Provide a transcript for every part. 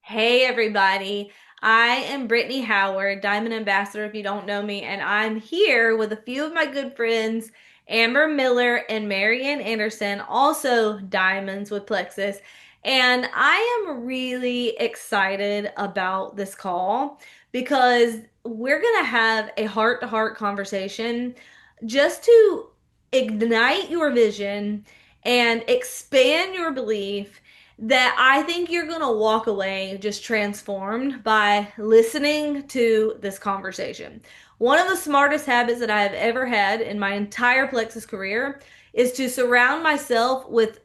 Hey everybody, I am Brittany Howard, Diamond Ambassador if you don't know me, and I'm here with a few of my good friends, Amber Miller and Marianne Anderson, also Diamonds with Plexus. And I am really excited about this call because we're going to have a heart-to-heart conversation just to ignite your vision and expand your belief that I think you're going to walk away just transformed by listening to this conversation. One of the smartest habits that I have ever had in my entire Plexus career is to surround myself with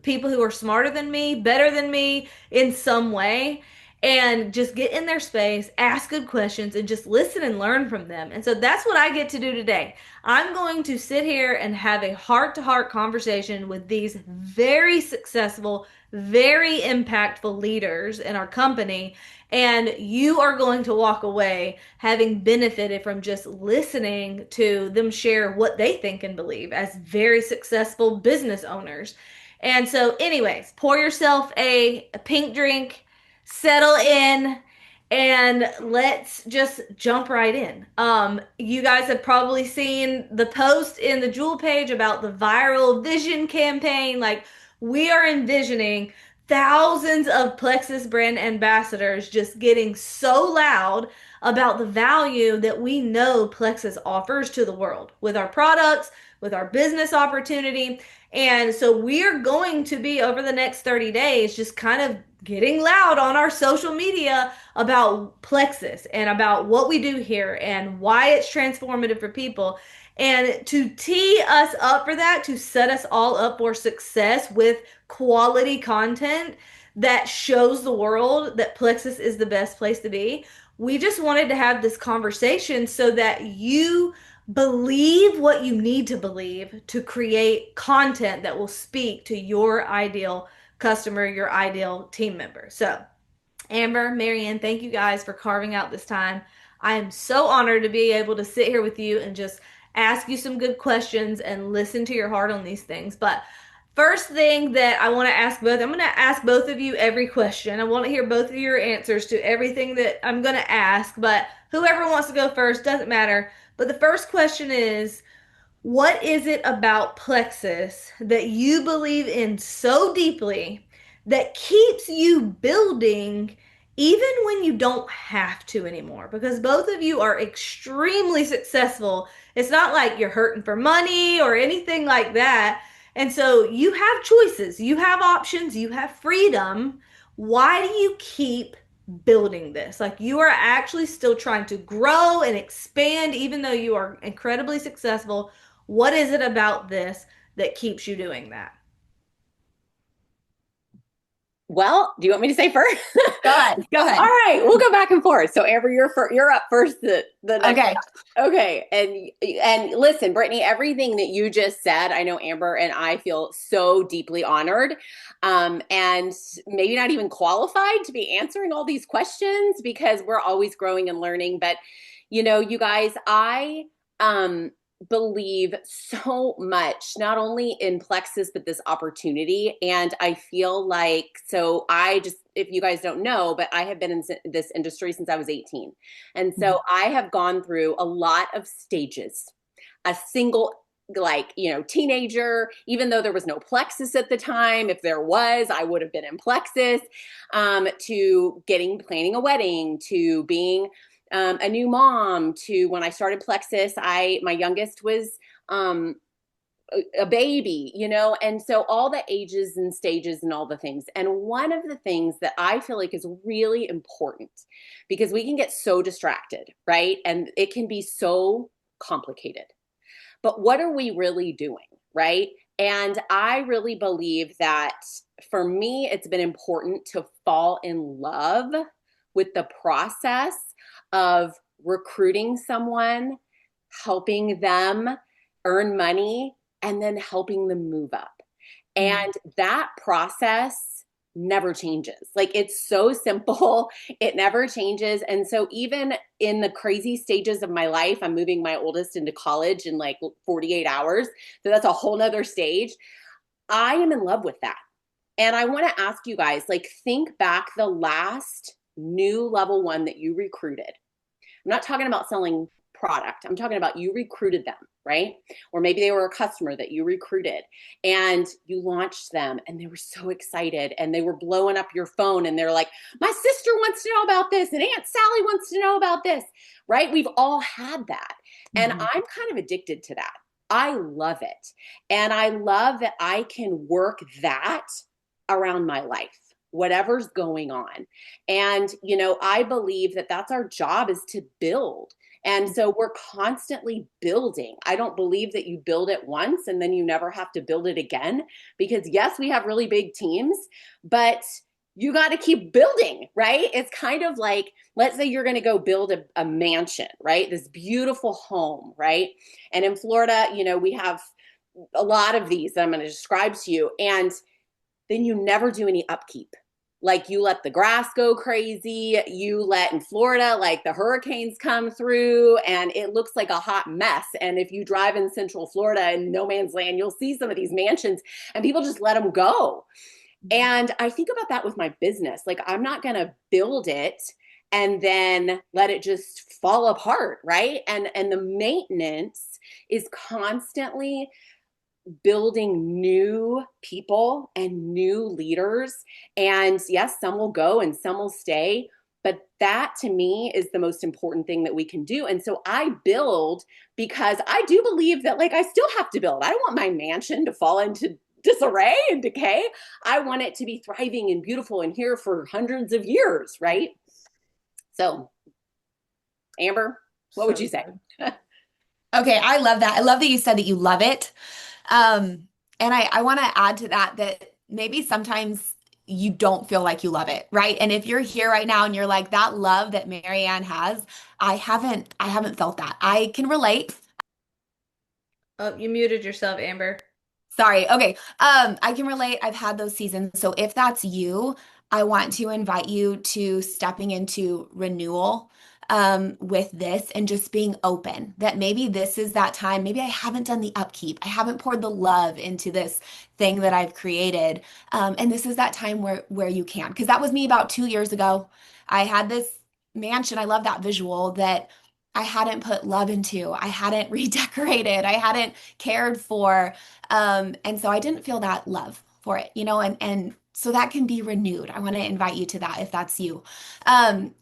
people who are smarter than me, better than me in some way, and just get in their space, ask good questions, and just listen and learn from them. And so that's what I get to do today. I'm going to sit here and have a heart to heart conversation with these very successful, very impactful leaders in our company. And you are going to walk away having benefited from just listening to them share what they think and believe as very successful business owners. And so, anyways, pour yourself a pink drink, settle in, and let's just jump right in. You guys have probably seen the post in the Jewel page about the viral vision campaign. Like, we are envisioning thousands of Plexus brand ambassadors just getting so loud about the value that we know Plexus offers to the world with our products, with our business opportunity. And so we are going to be over the next 30 days just kind of getting loud on our social media about Plexus and about what we do here and why it's transformative for people. And to tee us up for that, to set us all up for success with quality content that shows the world that Plexus is the best place to be, we just wanted to have this conversation so that you believe what you need to believe to create content that will speak to your ideal customer, your ideal team member. So, Amber, Marianne, thank you guys for carving out this time. I am so honored to be able to sit here with you and just ask you some good questions and listen to your heart on these things. But first thing that I want to ask both, I'm going to ask both of you every question. I want to hear both of your answers to everything that I'm going to ask, but whoever wants to go first doesn't matter. But the first question is, what is it about Plexus that you believe in so deeply that keeps you building even when you don't have to anymore? Because both of you are extremely successful. It's not like you're hurting for money or anything like that. And so you have choices, you have options, you have freedom. Why do you keep building this? Like you are actually still trying to grow and expand, even though you are incredibly successful. What is it about this that keeps you doing that? Well, do you want me to say first? Go ahead. Go All ahead. right, we'll go back and forth. So, Amber, you're up first. The next. Okay. Okay, and listen, Brittany, everything that you just said, I know Amber and I feel so deeply honored, and maybe not even qualified to be answering all these questions because we're always growing and learning. But you guys, I believe so much, not only in Plexus, but this opportunity. And I feel like, so I just, if you guys don't know, but I have been in this industry since I was 18. And so I have gone through a lot of stages. A single, like, teenager, even though there was no Plexus at the time, if there was, I would have been in Plexus, to planning a wedding, to being a new mom, to when I started Plexus, my youngest was a baby, and so all the ages and stages and all the things. And one of the things that I feel like is really important because we can get so distracted, right? And it can be so complicated. But what are we really doing, right? And I really believe that for me, it's been important to fall in love with the process of recruiting someone, helping them earn money, and then helping them move up. And that process never changes. Like it's so simple, it never changes. And so, even in the crazy stages of my life, I'm moving my oldest into college in like 48 hours. So, that's a whole nother stage. I am in love with that. And I want to ask you guys, like, think back the last new level one that you recruited. I'm not talking about selling product. I'm talking about you recruited them, right? Or maybe they were a customer that you recruited and you launched them and they were so excited and they were blowing up your phone and they're like, my sister wants to know about this and Aunt Sally wants to know about this, right? We've all had that. And Mhm. I'm kind of addicted to that. I love it. And I love that I can work that around my life, whatever's going on. And, I believe that that's our job, is to build. And so we're constantly building. I don't believe that you build it once and then you never have to build it again. Because yes, we have really big teams, but you got to keep building, right? It's kind of like, let's say you're going to go build a mansion, right? This beautiful home, right? And in Florida, we have a lot of these that I'm going to describe to you. And then you never do any upkeep. Like, you let the grass go crazy. You let, in Florida, like, the hurricanes come through and it looks like a hot mess. And if you drive in Central Florida in no man's land, you'll see some of these mansions and people just let them go. And I think about that with my business. Like, I'm not going to build it and then let it just fall apart, right? And the maintenance is constantly building new people and new leaders. And yes, some will go and some will stay. But that, to me, is the most important thing that we can do. And so I build because I do believe that, like, I still have to build. I don't want my mansion to fall into disarray and decay. I want it to be thriving and beautiful and here for hundreds of years, right? So, Amber, what would So you say? good. Okay, I love that. I love that you said that you love it. Um, and I want to add to that that maybe sometimes you don't feel like you love it, right? And if you're here right now and you're like, that love that Marianne has, I haven't felt that. I can relate. Oh, you muted yourself, Amber. Sorry. Okay. I can relate. I've had those seasons. So if that's you, I want to invite you to stepping into renewal with this and just being open that maybe this is that time. Maybe I haven't done the upkeep. I haven't poured the love into this thing that I've created. And this is that time where you can. Because that was me about 2 years ago. I had this mansion. I love that visual that I hadn't put love into. I hadn't redecorated. I hadn't cared for. And so I didn't feel that love for it, and so that can be renewed. I want to invite you to that if that's you.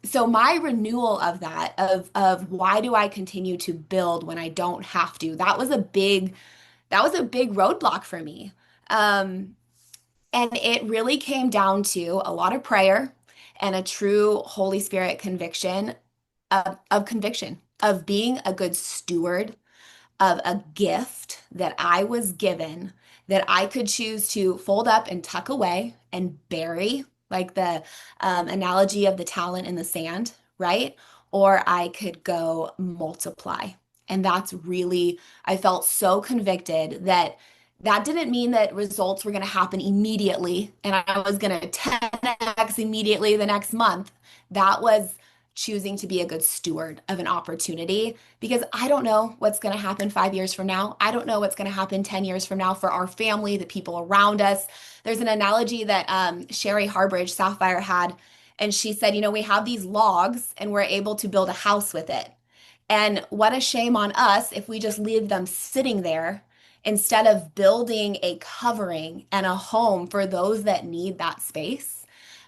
So my renewal of that, of why do I continue to build when I don't have to? That was a big roadblock for me. Um, and it really came down to a lot of prayer and a true Holy Spirit conviction of conviction, of being a good steward of a gift that I was given that I could choose to fold up and tuck away and bury, like the analogy of the talent in the sand, right? Or I could go multiply. And that's really, I felt so convicted that that didn't mean that results were going to happen immediately and I was going to 10x immediately the next month. That was choosing to be a good steward of an opportunity because I don't know what's going to happen 5 years from now. I don't know what's going to happen 10 years from now for our family, the people around us. There's an analogy that Sherry Harbridge, Sapphire, had, and she said, we have these logs and we're able to build a house with it. And what a shame on us if we just leave them sitting there instead of building a covering and a home for those that need that space.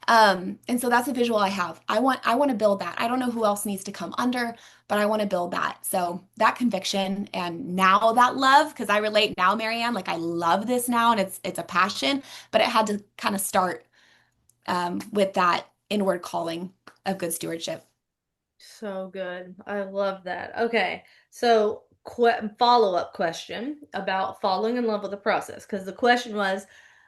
And so that's a visual I have. I want to build that. I don't know who else needs to come under, but I want to build that. So that conviction and now that love, because I relate now, Marianne, like I love this now and it's a passion, but it had to kind of start with that inward calling of good stewardship. So good. I love that. Okay. So, follow-up question about falling in love with the process. Because the question was,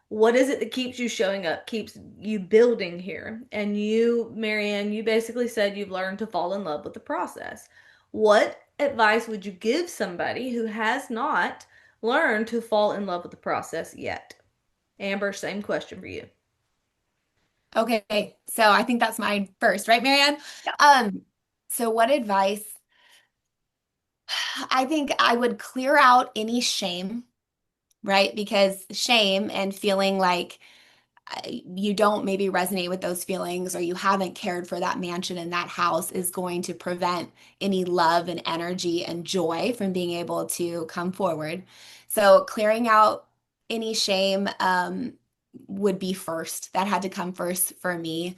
what is it that keeps you showing up, keeps you building here? And you, Marianne, you basically said you've learned to fall in love with the process. What advice would you give somebody who has not learned to fall in love with the process yet? Amber, same question for you. Okay, so I think that's mine first, right, Marianne? Yeah. So what advice? I think I would clear out any shame, right? Because shame and feeling like you don't maybe resonate with those feelings, or you haven't cared for that mansion and that house, is going to prevent any love and energy and joy from being able to come forward. So clearing out any shame would be first. That had to come first for me.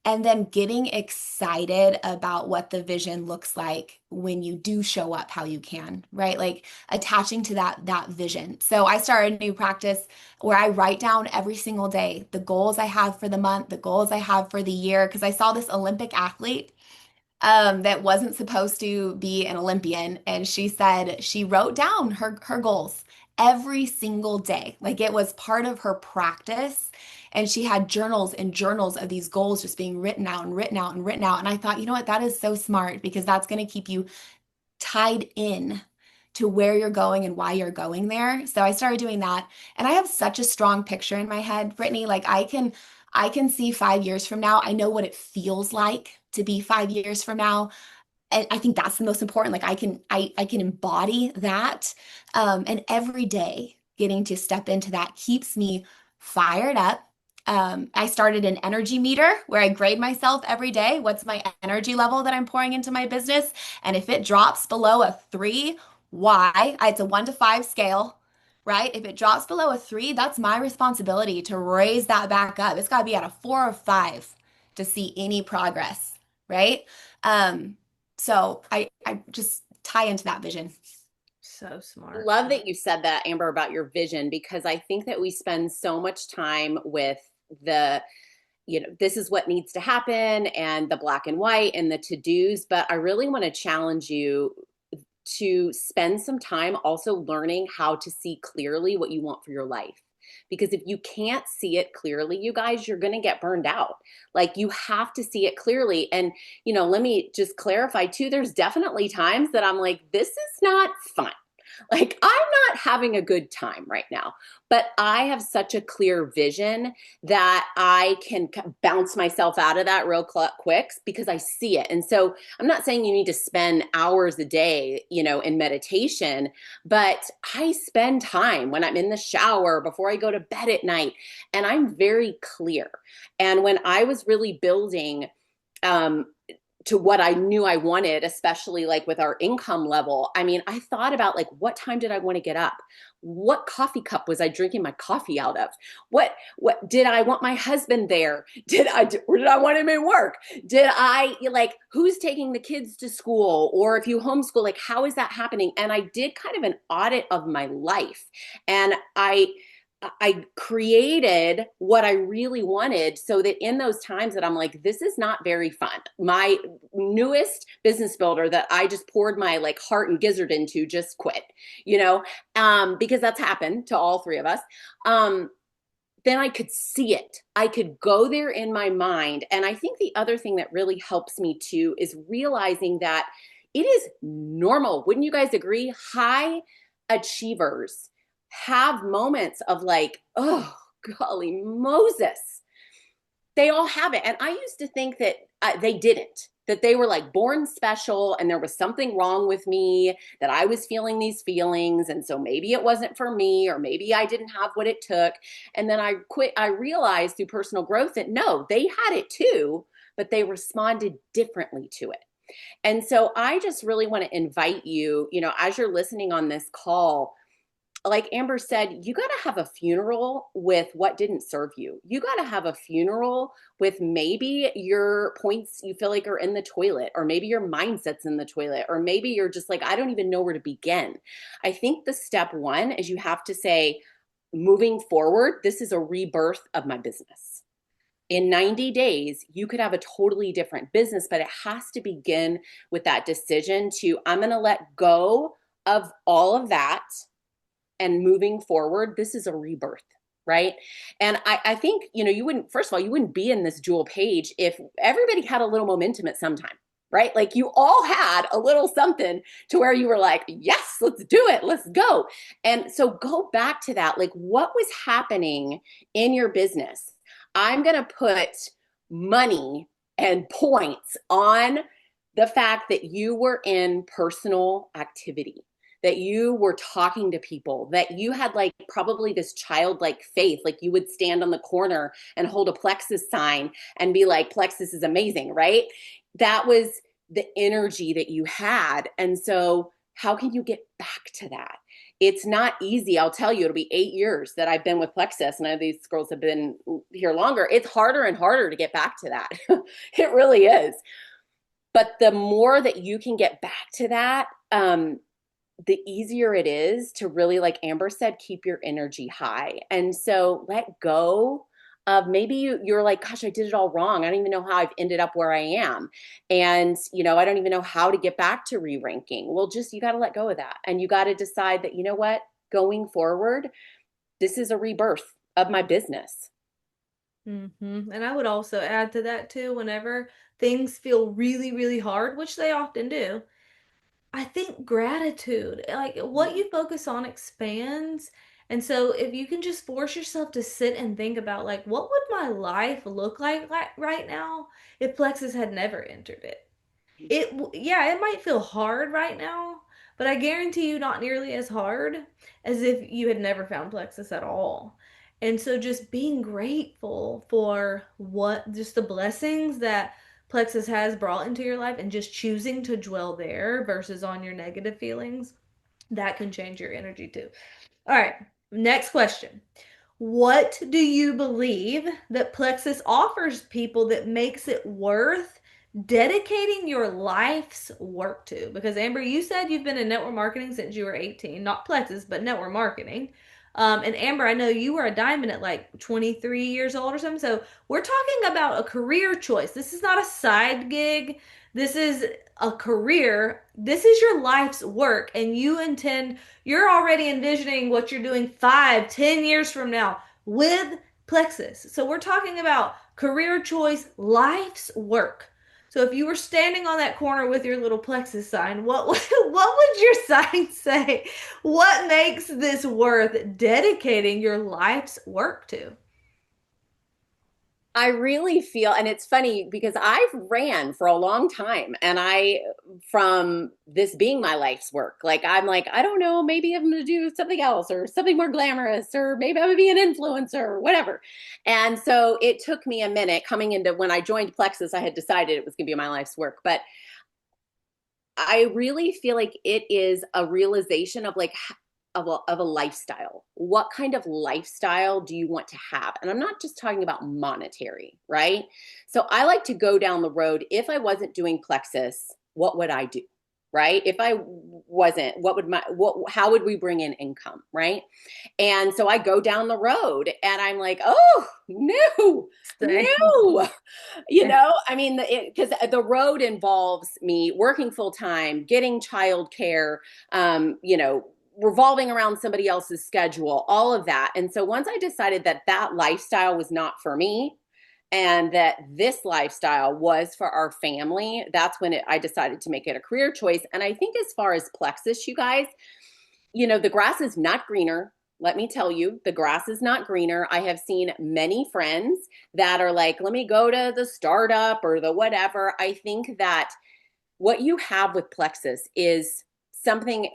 And then getting excited about what the vision looks like when you do show up how you can, right? Like attaching to that vision. So I started a new practice where I write down every single day the goals I have for the month, the goals I have for the year, because I saw this Olympic athlete that wasn't supposed to be an Olympian. And she said she wrote down her goals every single day. Like it was part of her practice. And she had journals and journals of these goals just being written out and written out and written out. And I thought, you know what, that is so smart, because that's going to keep you tied in to where you're going and why you're going there. So I started doing that. And I have such a strong picture in my head, Brittany. Like I can see 5 years from now. I know what it feels like to be 5 years from now. And I think that's the most important. Like I can embody that. And every day getting to step into that keeps me fired up. I started an energy meter where I grade myself every day. What's my energy level that I'm pouring into my business? And if it drops below a 3, why? It's a 1 to 5 scale, right? If it drops below a 3, that's my responsibility to raise that back up. It's got to be at a 4 or 5 to see any progress, right? Um, so I just tie into that vision. So smart. Love that you said that, Amber, about your vision, because I think that we spend so much time with the, this is what needs to happen and the black and white and the to-dos. But I really want to challenge you to spend some time also learning how to see clearly what you want for your life. Because if you can't see it clearly, you guys, you're going to get burned out. Like you have to see it clearly. And, let me just clarify too, there's definitely times that I'm like, this is not fun. Like I'm not having a good time right now, but I have such a clear vision that I can bounce myself out of that real quick because I see it. And so I'm not saying you need to spend hours a day, in meditation, but I spend time when I'm in the shower, before I go to bed at night, and I'm very clear. And when I was really building, to what I knew I wanted, especially like with our income level. I mean, I thought about like, what time did I want to get up? What coffee cup was I drinking my coffee out of? What did I want my husband there? Or did I want him at work? Did I like, who's taking the kids to school? Or if you homeschool, like, how is that happening? And I did kind of an audit of my life, and I created what I really wanted, so that in those times that I'm like, this is not very fun. My newest business builder that I just poured my like heart and gizzard into just quit, because that's happened to all three of us. Then I could see it. I could go there in my mind. And I think the other thing that really helps me too is realizing that it is normal. Wouldn't you guys agree? High achievers have moments of like, oh, golly Moses. They all have it. And I used to think that they didn't, that they were like born special and there was something wrong with me, that I was feeling these feelings. And so maybe it wasn't for me, or maybe I didn't have what it took. And then I realized through personal growth that no, they had it too, but they responded differently to it. And so I just really want to invite you, as you're listening on this call, like Amber said, you got to have a funeral with what didn't serve you. You got to have a funeral with maybe your points you feel like are in the toilet, or maybe your mindset's in the toilet, or maybe you're just like, I don't even know where to begin. I think the step one is you have to say, moving forward, this is a rebirth of my business. In 90 days, you could have a totally different business, but it has to begin with that decision to, I'm going to let go of all of that. And moving forward, this is a rebirth, right? And I think, you wouldn't, first of all, you wouldn't be in this Jewel page if everybody had a little momentum at some time, right? Like you all had a little something to where you were like, yes, let's do it. Let's go. And so go back to that. Like what was happening in your business? I'm going to put money and points on the fact that you were in personal activity, that you were talking to people, that you had like probably this childlike faith, like you would stand on the corner and hold a Plexus sign and be like, Plexus is amazing, right? That was the energy that you had. And so, how can you get back to that? It's not easy. I'll tell you, it'll be 8 years that I've been with Plexus, and these girls have been here longer. It's harder and harder to get back to that. It really is. But the more that you can get back to that, the easier it is to really, like Amber said, keep your energy high. And so let go of maybe you're like, gosh, I did it all wrong. I don't even know how I've ended up where I am. And, I don't even know how to get back to re-ranking. Well, just, you got to let go of that. And you got to decide that, you know what, going forward, this is a rebirth of my business. And I would also add to that too, whenever things feel really, really hard, which they often do, I think gratitude, like what you focus on expands. And so if you can just force yourself to sit and think about like what would my life look like right now if Plexus had never entered it? Yeah, it might feel hard right now, but I guarantee you not nearly as hard as if you had never found Plexus at all. And so just being grateful for what just the blessings that Plexus has brought into your life and just choosing to dwell there versus on your negative feelings, that can change your energy too. All right, next question. What do you believe that Plexus offers people that makes it worth dedicating your life's work to? Because Amber, you said you've been in network marketing since you were 18, not Plexus, but network marketing. And Amber, I know you were a diamond at like 23 years old or something. So we're talking about a career choice. This is not a side gig. This is a career. This is your life's work, and you're already envisioning what you're doing 5, 10 years from now with Plexus. So we're talking about career choice, life's work. So if you were standing on that corner with your little Plexus sign, what would your sign say? What makes this worth dedicating your life's work to? I really feel, and it's funny because I've ran for a long time, and from this being my life's work, like I'm like, I don't know, maybe I'm going to do something else or something more glamorous, or maybe I'm going to be an influencer or whatever. And so it took me a minute coming into when I joined Plexus, I had decided it was going to be my life's work. But I really feel like it is a realization of like of a lifestyle. What kind of lifestyle do you want to have? And I'm not just talking about monetary, right? So I like to go down the road. If I wasn't doing Plexus, what would I do? Right? If I wasn't, how would we bring in income? Right? And so I go down the road and I'm like, oh, no, no. I mean, because the road involves me working full time, getting childcare, revolving around somebody else's schedule, all of that. And so once I decided that that lifestyle was not for me and that this lifestyle was for our family, that's when I decided to make it a career choice. And I think as far as Plexus, you guys, the grass is not greener. Let me tell you, the grass is not greener. I have seen many friends that are like, let me go to the startup or the whatever. I think that what you have with Plexus is something,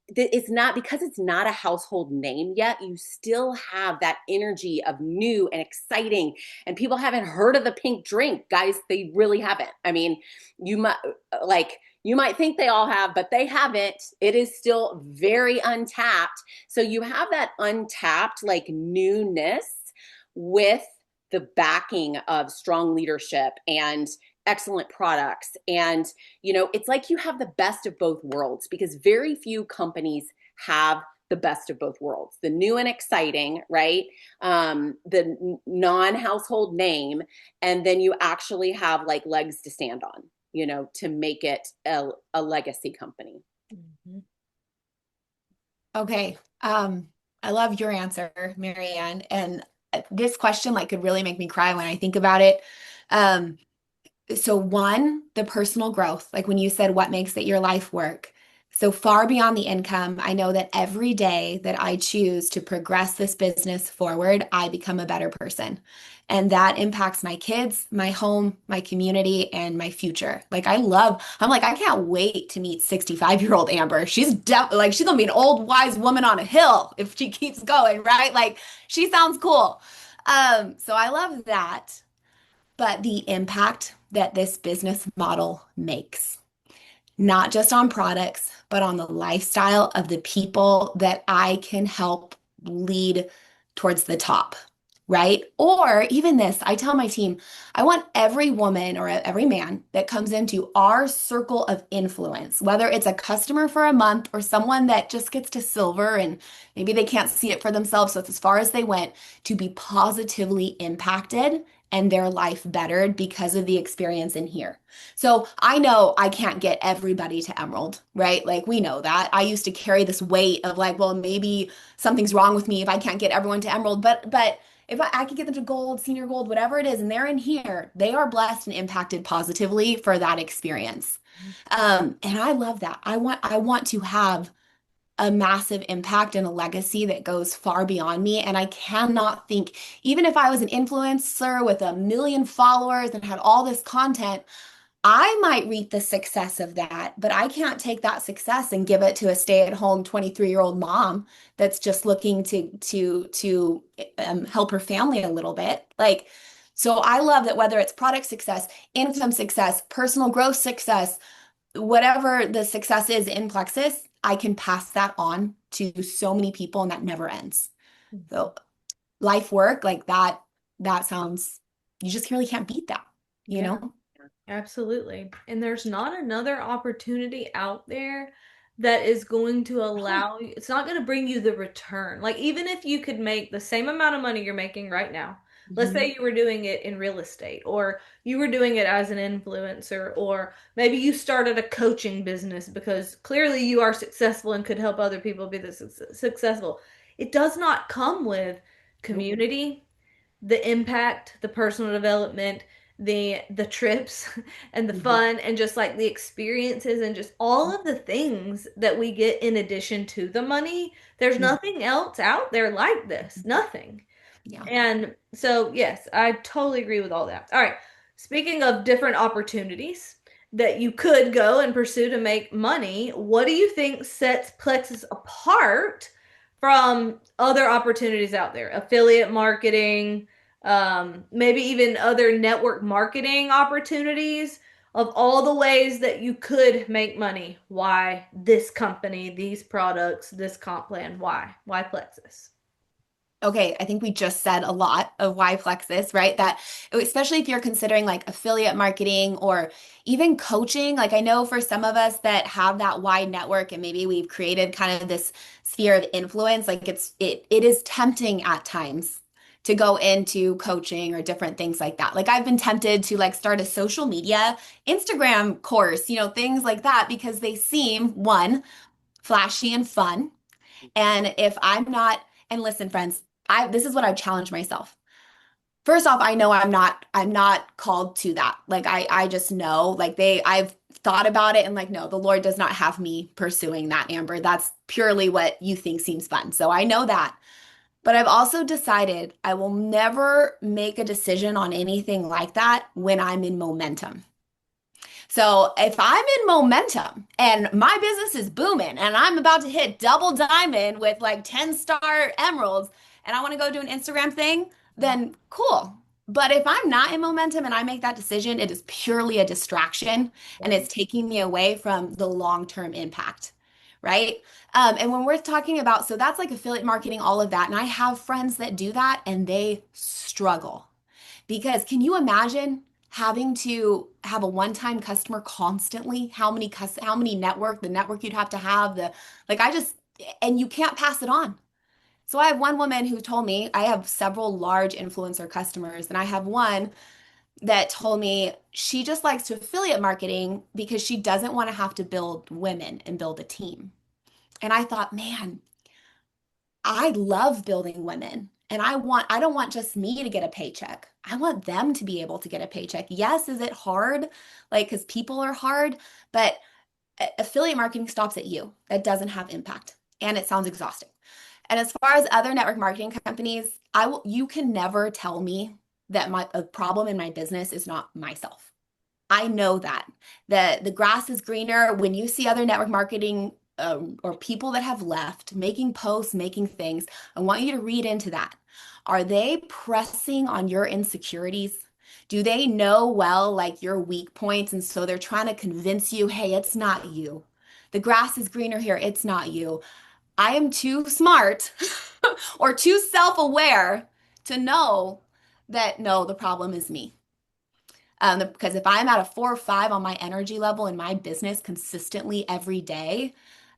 it's not, because it's not a household name yet, you still have that energy of new and exciting, and people haven't heard of the pink drink, guys. They really haven't. I mean, you might think they all have, but they haven't. It is still very untapped. So you have that untapped like newness with the backing of strong leadership and excellent products. And, it's like you have the best of both worlds, because very few companies have the best of both worlds, the new and exciting, right? The non-household name. And then you actually have like legs to stand on, to make it a legacy company. Mm-hmm. Okay. I love your answer, Marianne. And this question like could really make me cry when I think about it. So one, the personal growth, like when you said what makes it your life work. So far beyond the income, I know that every day that I choose to progress this business forward, I become a better person. And that impacts my kids, my home, my community, and my future. Like I'm like, I can't wait to meet 65-year-old Amber. Like she's gonna be an old wise woman on a hill if she keeps going, right? Like she sounds cool. So I love that. But the impact that this business model makes, not just on products, but on the lifestyle of the people that I can help lead towards the top, right? Or even this, I tell my team, I want every woman or every man that comes into our circle of influence, whether it's a customer for a month or someone that just gets to silver and maybe they can't see it for themselves, so it's as far as they went, to be positively impacted and their life bettered because of the experience in here. So I know I can't get everybody to Emerald, right? Like we know that. I used to carry this weight of like, well, maybe something's wrong with me if I can't get everyone to Emerald, but if I could get them to gold, senior gold, whatever it is, and they're in here, they are blessed and impacted positively for that experience. And I love that. I want to have a massive impact and a legacy that goes far beyond me. And I cannot think, even if I was an influencer with 1 million followers and had all this content, I might reap the success of that, but I can't take that success and give it to a stay-at-home 23-year-old mom that's just looking to help her family a little bit. Like, so I love that whether it's product success, income success, personal growth success, whatever the success is in Plexus, I can pass that on to so many people and that never ends. So life work like that sounds, you just really can't beat that, you Yeah. know? Absolutely. And there's not another opportunity out there that is going to allow you, it's not going to bring you the return. Like, even if you could make the same amount of money you're making right now, let's Mhm. say you were doing it in real estate, or you were doing it as an influencer, or maybe you started a coaching business because clearly you are successful and could help other people be this successful. It does not come with Nope. community, the impact, the personal development, the trips and the Mhm. fun and just like the experiences and just all of the things that we get in addition to the money. There's Mhm. nothing else out there like this. Nothing. Yeah. And so, yes, I totally agree with all that. All right. Speaking of different opportunities that you could go and pursue to make money, what do you think sets Plexus apart from other opportunities out there? Affiliate marketing, maybe even other network marketing opportunities. Of all the ways that you could make money, why this company, these products, this comp plan? Why? Why Plexus? Okay, I think we just said a lot of why Plexus, right? That especially if you're considering like affiliate marketing or even coaching, like I know for some of us that have that wide network and maybe we've created kind of this sphere of influence, like it is tempting at times to go into coaching or different things like that. Like I've been tempted to like start a social media Instagram course, things like that because they seem one, flashy and fun. And if I'm not, and listen, friends, this is what I've challenged myself. First off, I know I'm not called to that. Like I just know, like I've thought about it and like, no, the Lord does not have me pursuing that, Amber. That's purely what you think seems fun. So I know that. But I've also decided I will never make a decision on anything like that when I'm in momentum. So if I'm in momentum and my business is booming and I'm about to hit double diamond with like 10-star emeralds and I want to go do an Instagram thing, then cool. But if I'm not in momentum and I make that decision, it is purely a distraction and it's taking me away from the long-term impact, right? And when we're talking about, so that's like affiliate marketing, all of that. And I have friends that do that and they struggle. Because can you imagine having to have a one-time customer constantly? The network you'd have to have, and you can't pass it on. So I have one woman who told me, I have several large influencer customers, and I have one that told me she just likes to affiliate marketing because she doesn't want to have to build women and build a team. And I thought, man, I love building women. And I don't want just me to get a paycheck. I want them to be able to get a paycheck. Yes, is it hard? Like, because people are hard, but affiliate marketing stops at you. That doesn't have impact. And it sounds exhausting. And as far as other network marketing companies, you can never tell me. that a problem in my business is not myself. I know that the grass is greener when you see other network marketing or people that have left making posts, making things. I want you to read into that. Are they pressing on your insecurities? Do they know well, like your weak points? And so they're trying to convince you, hey, it's not you. The grass is greener here. It's not you. I am too smart or too self-aware to know that no, the problem is me. Because if I'm at a 4 or 5 on my energy level in my business consistently every day,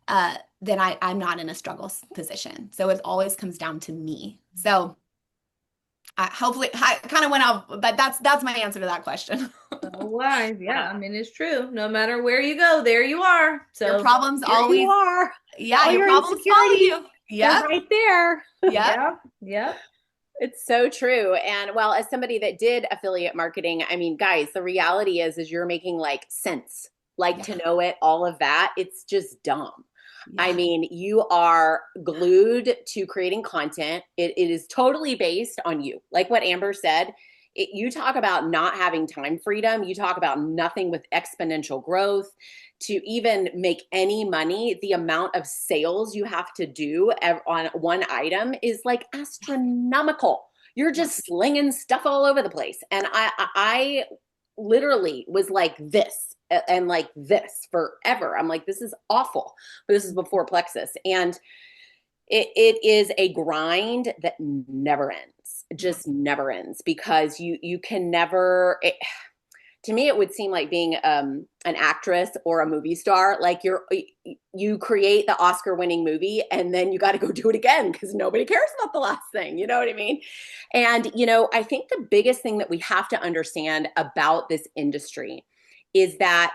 then I'm not in a struggle position. So it always comes down to me. So hopefully I kind of went off, but that's my answer to that question. So wise. Yeah, Yeah. I mean, it's true. No matter where you go, there you are. Your So problems Here you always, are. yeah, All your your problems follow insecurities, you. they're Yep, right there. yep. yeah, yep. It's so true. And well, as somebody that did affiliate marketing, I mean, guys, the reality is you're making like cents, like Yeah, to know it, all of that. It's just dumb. I yeah. mean, you are glued to creating content. It is totally based on you. Like what Amber said, you talk about not having time freedom. You talk about nothing with exponential growth. To even make any money, the amount of sales you have to do on one item is like astronomical. You're Yeah. just slinging stuff all over the place. And I literally was like this and like this forever. I'm like, this is awful. But this is before Plexus. And it is a grind that never ends, just never ends, because you can never to me it would seem like being an actress or a movie star, like you create the Oscar winning movie and then you got to go do it again because nobody cares about the last thing, you know what I mean? And I think the biggest thing that we have to understand about this industry is that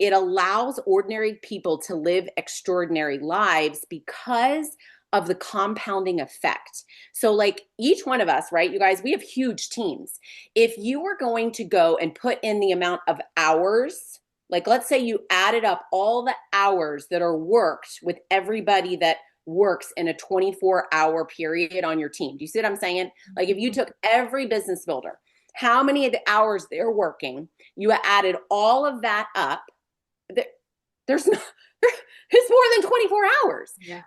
it allows ordinary people to live extraordinary lives because of the compounding effect. So, like each one of us, right, you guys, we have huge teams. If you were going to go and put in the amount of hours, like let's say you added up all the hours that are worked with everybody that works in a 24-hour period on your team. Do you see what I'm saying? Like if you took every business builder, how many of the hours they're working, you added all of that up, there's no, it's more than 24 hours. Yeah.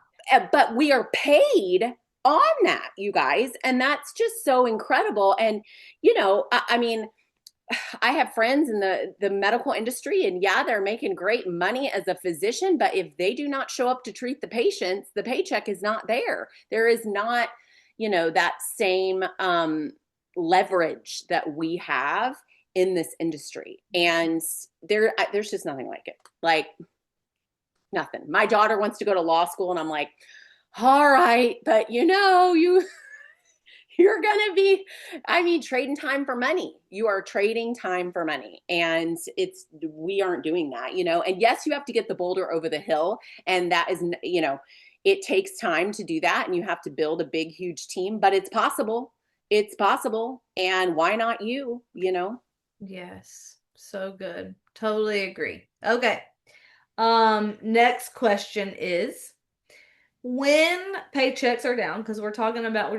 But we are paid on that, you guys. And that's just so incredible. And, I mean, I have friends in the medical industry, and yeah, they're making great money as a physician, but if they do not show up to treat the patients, the paycheck is not there. There is not, that same leverage that we have in this industry. And there's just nothing like it. Like nothing. My daughter wants to go to law school and I'm like, all right, but you're going to be, I mean, trading time for money. You are trading time for money. And we aren't doing that, and yes, you have to get the boulder over the hill. And that is, it takes time to do that. And you have to build a big, huge team, but it's possible. It's possible. And why not you, Yes. So good. Totally agree. Okay. Next question is when paychecks are down, because we're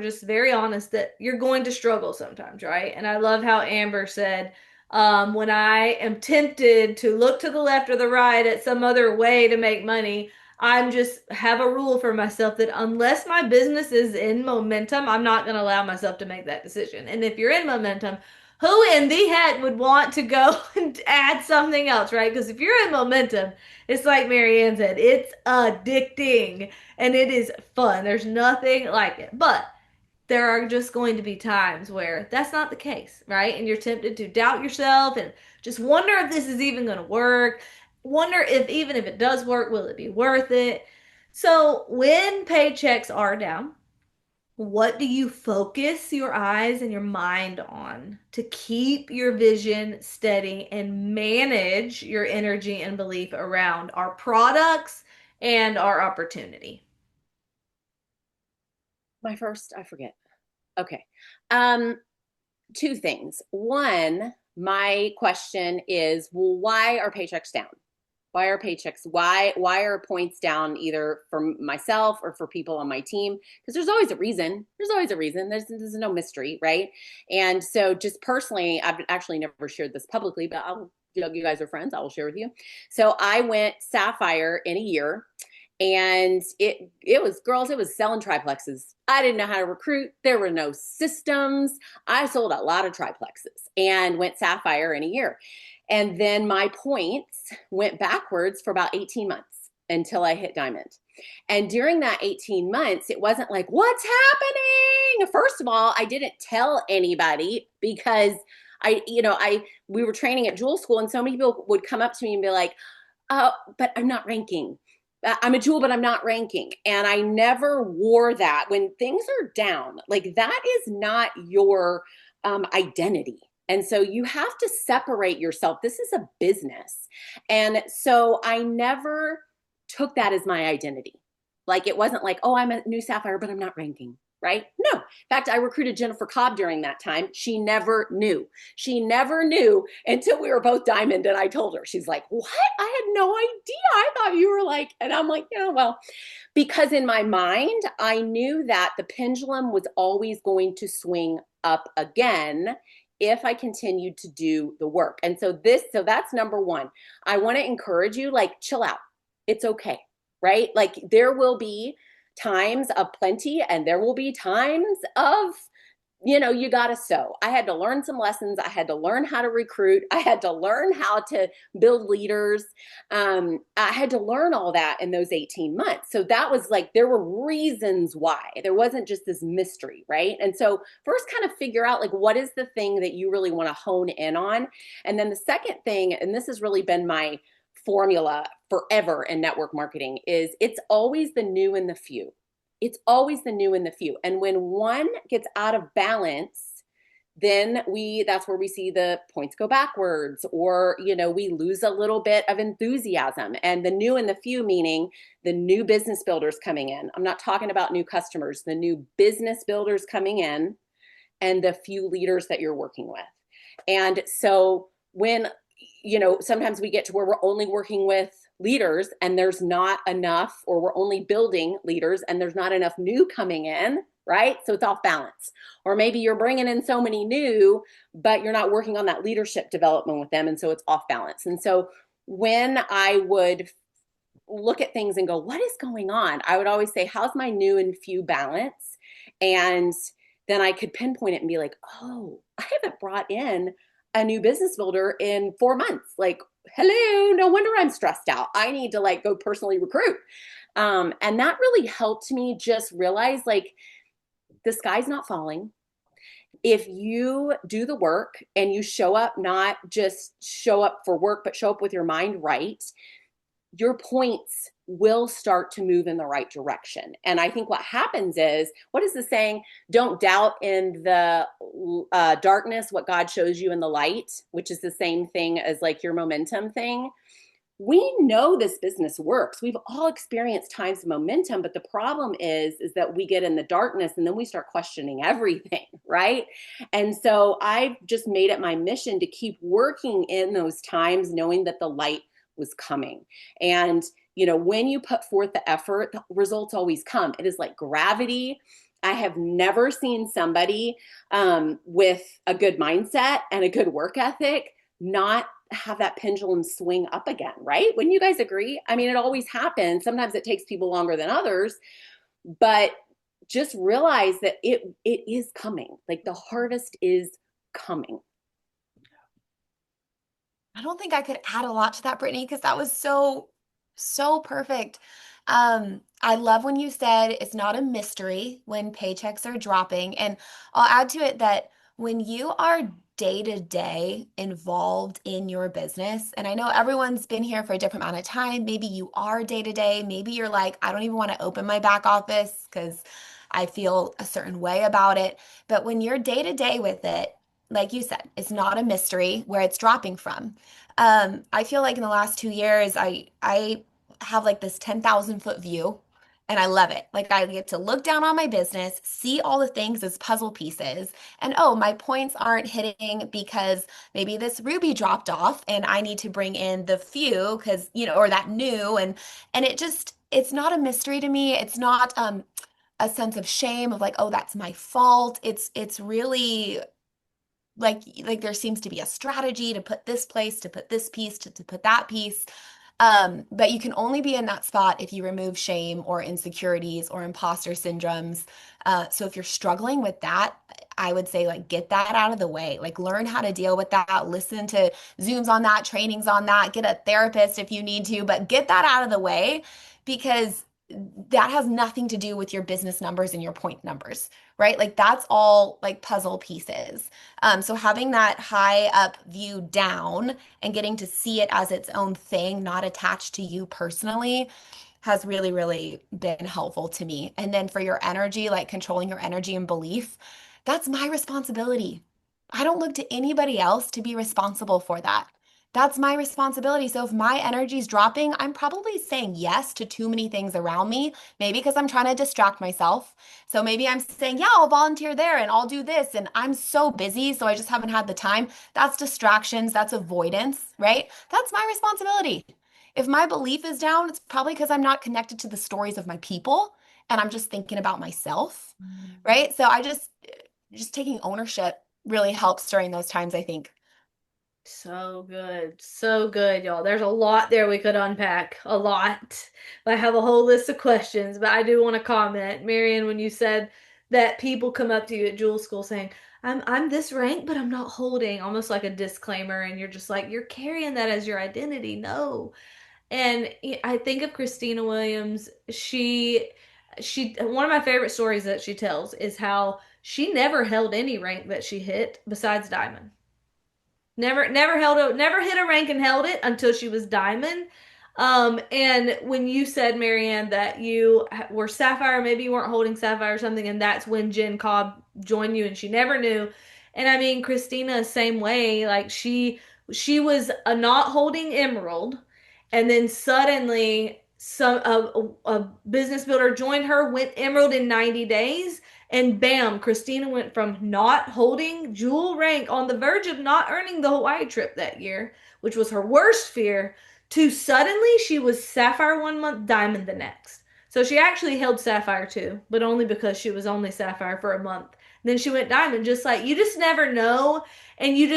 just very honest that you're going to struggle sometimes, right? And I love how Amber said, when I am tempted to look to the left or the right at some other way to make money, I'm just have a rule for myself that unless my business is in momentum, I'm not going to allow myself to make that decision. And if you're in momentum, who in the heck would want to go and add something else, right? Because if you're in momentum, it's like Marianne said, it's addicting and it is fun. There's nothing like it. But there are just going to be times where that's not the case, right? And you're tempted to doubt yourself and just wonder if this is even going to work. Wonder if even if it does work, will it be worth it? So when paychecks are down, what do you focus your eyes and your mind on to keep your vision steady and manage your energy and belief around our products and our opportunity? I forget. Okay. Um, Two things. One, my question is, well, why are paychecks down? Why are paychecks? Why are points down either for myself or for people on my team? Because there's always a reason. There's always a reason. There's no mystery, right? And so just personally, I've actually never shared this publicly, but I'll, you guys are friends, I will share with you. So I went Sapphire in a year, and it was, girls, it was selling triplexes. I didn't know how to recruit. There were no systems. I sold a lot of triplexes and went Sapphire in a year. And then my points went backwards for about 18 months until I hit Diamond. And during that 18 months, it wasn't like, what's happening? First of all, I didn't tell anybody because we were training at Jewel School, and so many people would come up to me and be like, oh, but I'm not ranking. I'm a jewel, but I'm not ranking. And I never wore that when things are down. Like, that is not your identity. And so you have to separate yourself. This is a business. And so I never took that as my identity. Like, it wasn't like, oh, I'm a new Sapphire, but I'm not ranking, right? No. In fact, I recruited Jennifer Cobb during that time. She never knew. She never knew until we were both Diamond. And I told her, she's like, what? I had no idea. I thought you were like, and I'm like, yeah, well, because in my mind, I knew that the pendulum was always going to swing up again if I continued to do the work. And so that's number one. I want to encourage you, like, chill out. It's okay, right? Like, there will be times of plenty and there will be times of, you got to sow. I had to learn some lessons. I had to learn how to recruit. I had to learn how to build leaders. I had to learn all that in those 18 months. So that was like, there were reasons why. There wasn't just this mystery, right? And so first, kind of figure out, like, what is the thing that you really want to hone in on? And then the second thing, and this has really been my formula forever in network marketing, is it's always the new and the few. It's always the new and the few. And when one gets out of balance, then that's where we see the points go backwards, or, we lose a little bit of enthusiasm. And the new and the few, meaning the new business builders coming in. I'm not talking about new customers, the new business builders coming in, and the few leaders that you're working with. And so when, sometimes we get to where we're only working with leaders and there's not enough, or we're only building leaders and there's not enough new coming in, right? So it's off balance. Or maybe you're bringing in so many new, but you're not working on that leadership development with them. And so it's off balance. And so when I would look at things and go, what is going on? I would always say, how's my new and few balance? And then I could pinpoint it and be like, oh, I haven't brought in a new business builder in 4 months. Like, hello, no wonder I'm stressed out. I need to, like, go personally recruit. And that really helped me just realize, like, the sky's not falling. If you do the work and you show up, not just show up for work, but show up with your mind right, your points will start to move in the right direction. And I think what happens is, what is the saying? Don't doubt in the darkness what God shows you in the light, which is the same thing as, like, your momentum thing. We know this business works. We've all experienced times of momentum, but the problem is that we get in the darkness and then we start questioning everything, right? And so I've just made it my mission to keep working in those times, knowing that the light was coming. And when you put forth the effort, the results always come. It is like gravity. I have never seen somebody with a good mindset and a good work ethic not have that pendulum swing up again, right? Wouldn't you guys agree? I mean, it always happens. Sometimes it takes people longer than others, but just realize that it is coming. Like, the harvest is coming. I don't think I could add a lot to that, Brittany, because that was so perfect. I love when you said it's not a mystery when paychecks are dropping. And I'll add to it that when you are day to day involved in your business, and I know everyone's been here for a different amount of time, maybe you are day to day, maybe you're like, I don't even want to open my back office because I feel a certain way about it. But when you're day to day with it, like you said, it's not a mystery where it's dropping from. I feel like in the last 2 years, I have like this 10,000 foot view, And I love it. Like I get to look down on my business, see all the things as puzzle pieces, and oh, my points aren't hitting because maybe this ruby dropped off and I need to bring in the few because, or that new and it's not a mystery to me. It's not a sense of shame of like, oh, that's my fault. It's really like there seems to be a strategy to put this place, to put this piece, to put that piece. But you can only be in that spot if you remove shame or insecurities or imposter syndromes. So if you're struggling with that, I would say like get that out of the way. Like learn how to deal with that. Listen to Zooms on that, trainings on that. Get a therapist if you need to, but get that out of the way because that has nothing to do with your business numbers and your point numbers, right? Like that's all like puzzle pieces. So having that high up view down and getting to see it as its own thing, not attached to you personally, has really, really been helpful to me. And then for your energy, like controlling your energy and belief, that's my responsibility. I don't look to anybody else to be responsible for that. That's my responsibility. So if my energy is dropping, I'm probably saying yes to too many things around me, maybe because I'm trying to distract myself. So maybe I'm saying, yeah, I'll volunteer there and I'll do this. And I'm so busy, so I just haven't had the time. That's distractions, that's avoidance, right? That's my responsibility. If my belief is down, it's probably because I'm not connected to the stories of my people and I'm just thinking about myself, right? So just taking ownership really helps during those times, I think. So good. So good, y'all. There's a lot there we could unpack. A lot. I have a whole list of questions, but I do want to comment. Marian, when you said that people come up to you at Jewel School saying, I'm this rank, but I'm not holding, almost like a disclaimer, and you're just like, you're carrying that as your identity. No. And I think of Christina Williams. She one of my favorite stories that she tells is how she never held any rank that she hit besides diamond. Never hit a rank and held it until she was diamond. And when you said, Marianne, that you were sapphire, maybe you weren't holding sapphire or something, and that's when Jen Cobb joined you and she never knew. And I mean, Christina, same way, like she was a not holding emerald, and then suddenly a business builder joined her, went emerald in 90 days, and bam, Christina went from not holding jewel rank on the verge of not earning the Hawaii trip that year, which was her worst fear, to suddenly she was Sapphire 1 month, Diamond the next. So she actually held Sapphire too, but only because she was only Sapphire for a month. Then she went Diamond, just like you just never know. And you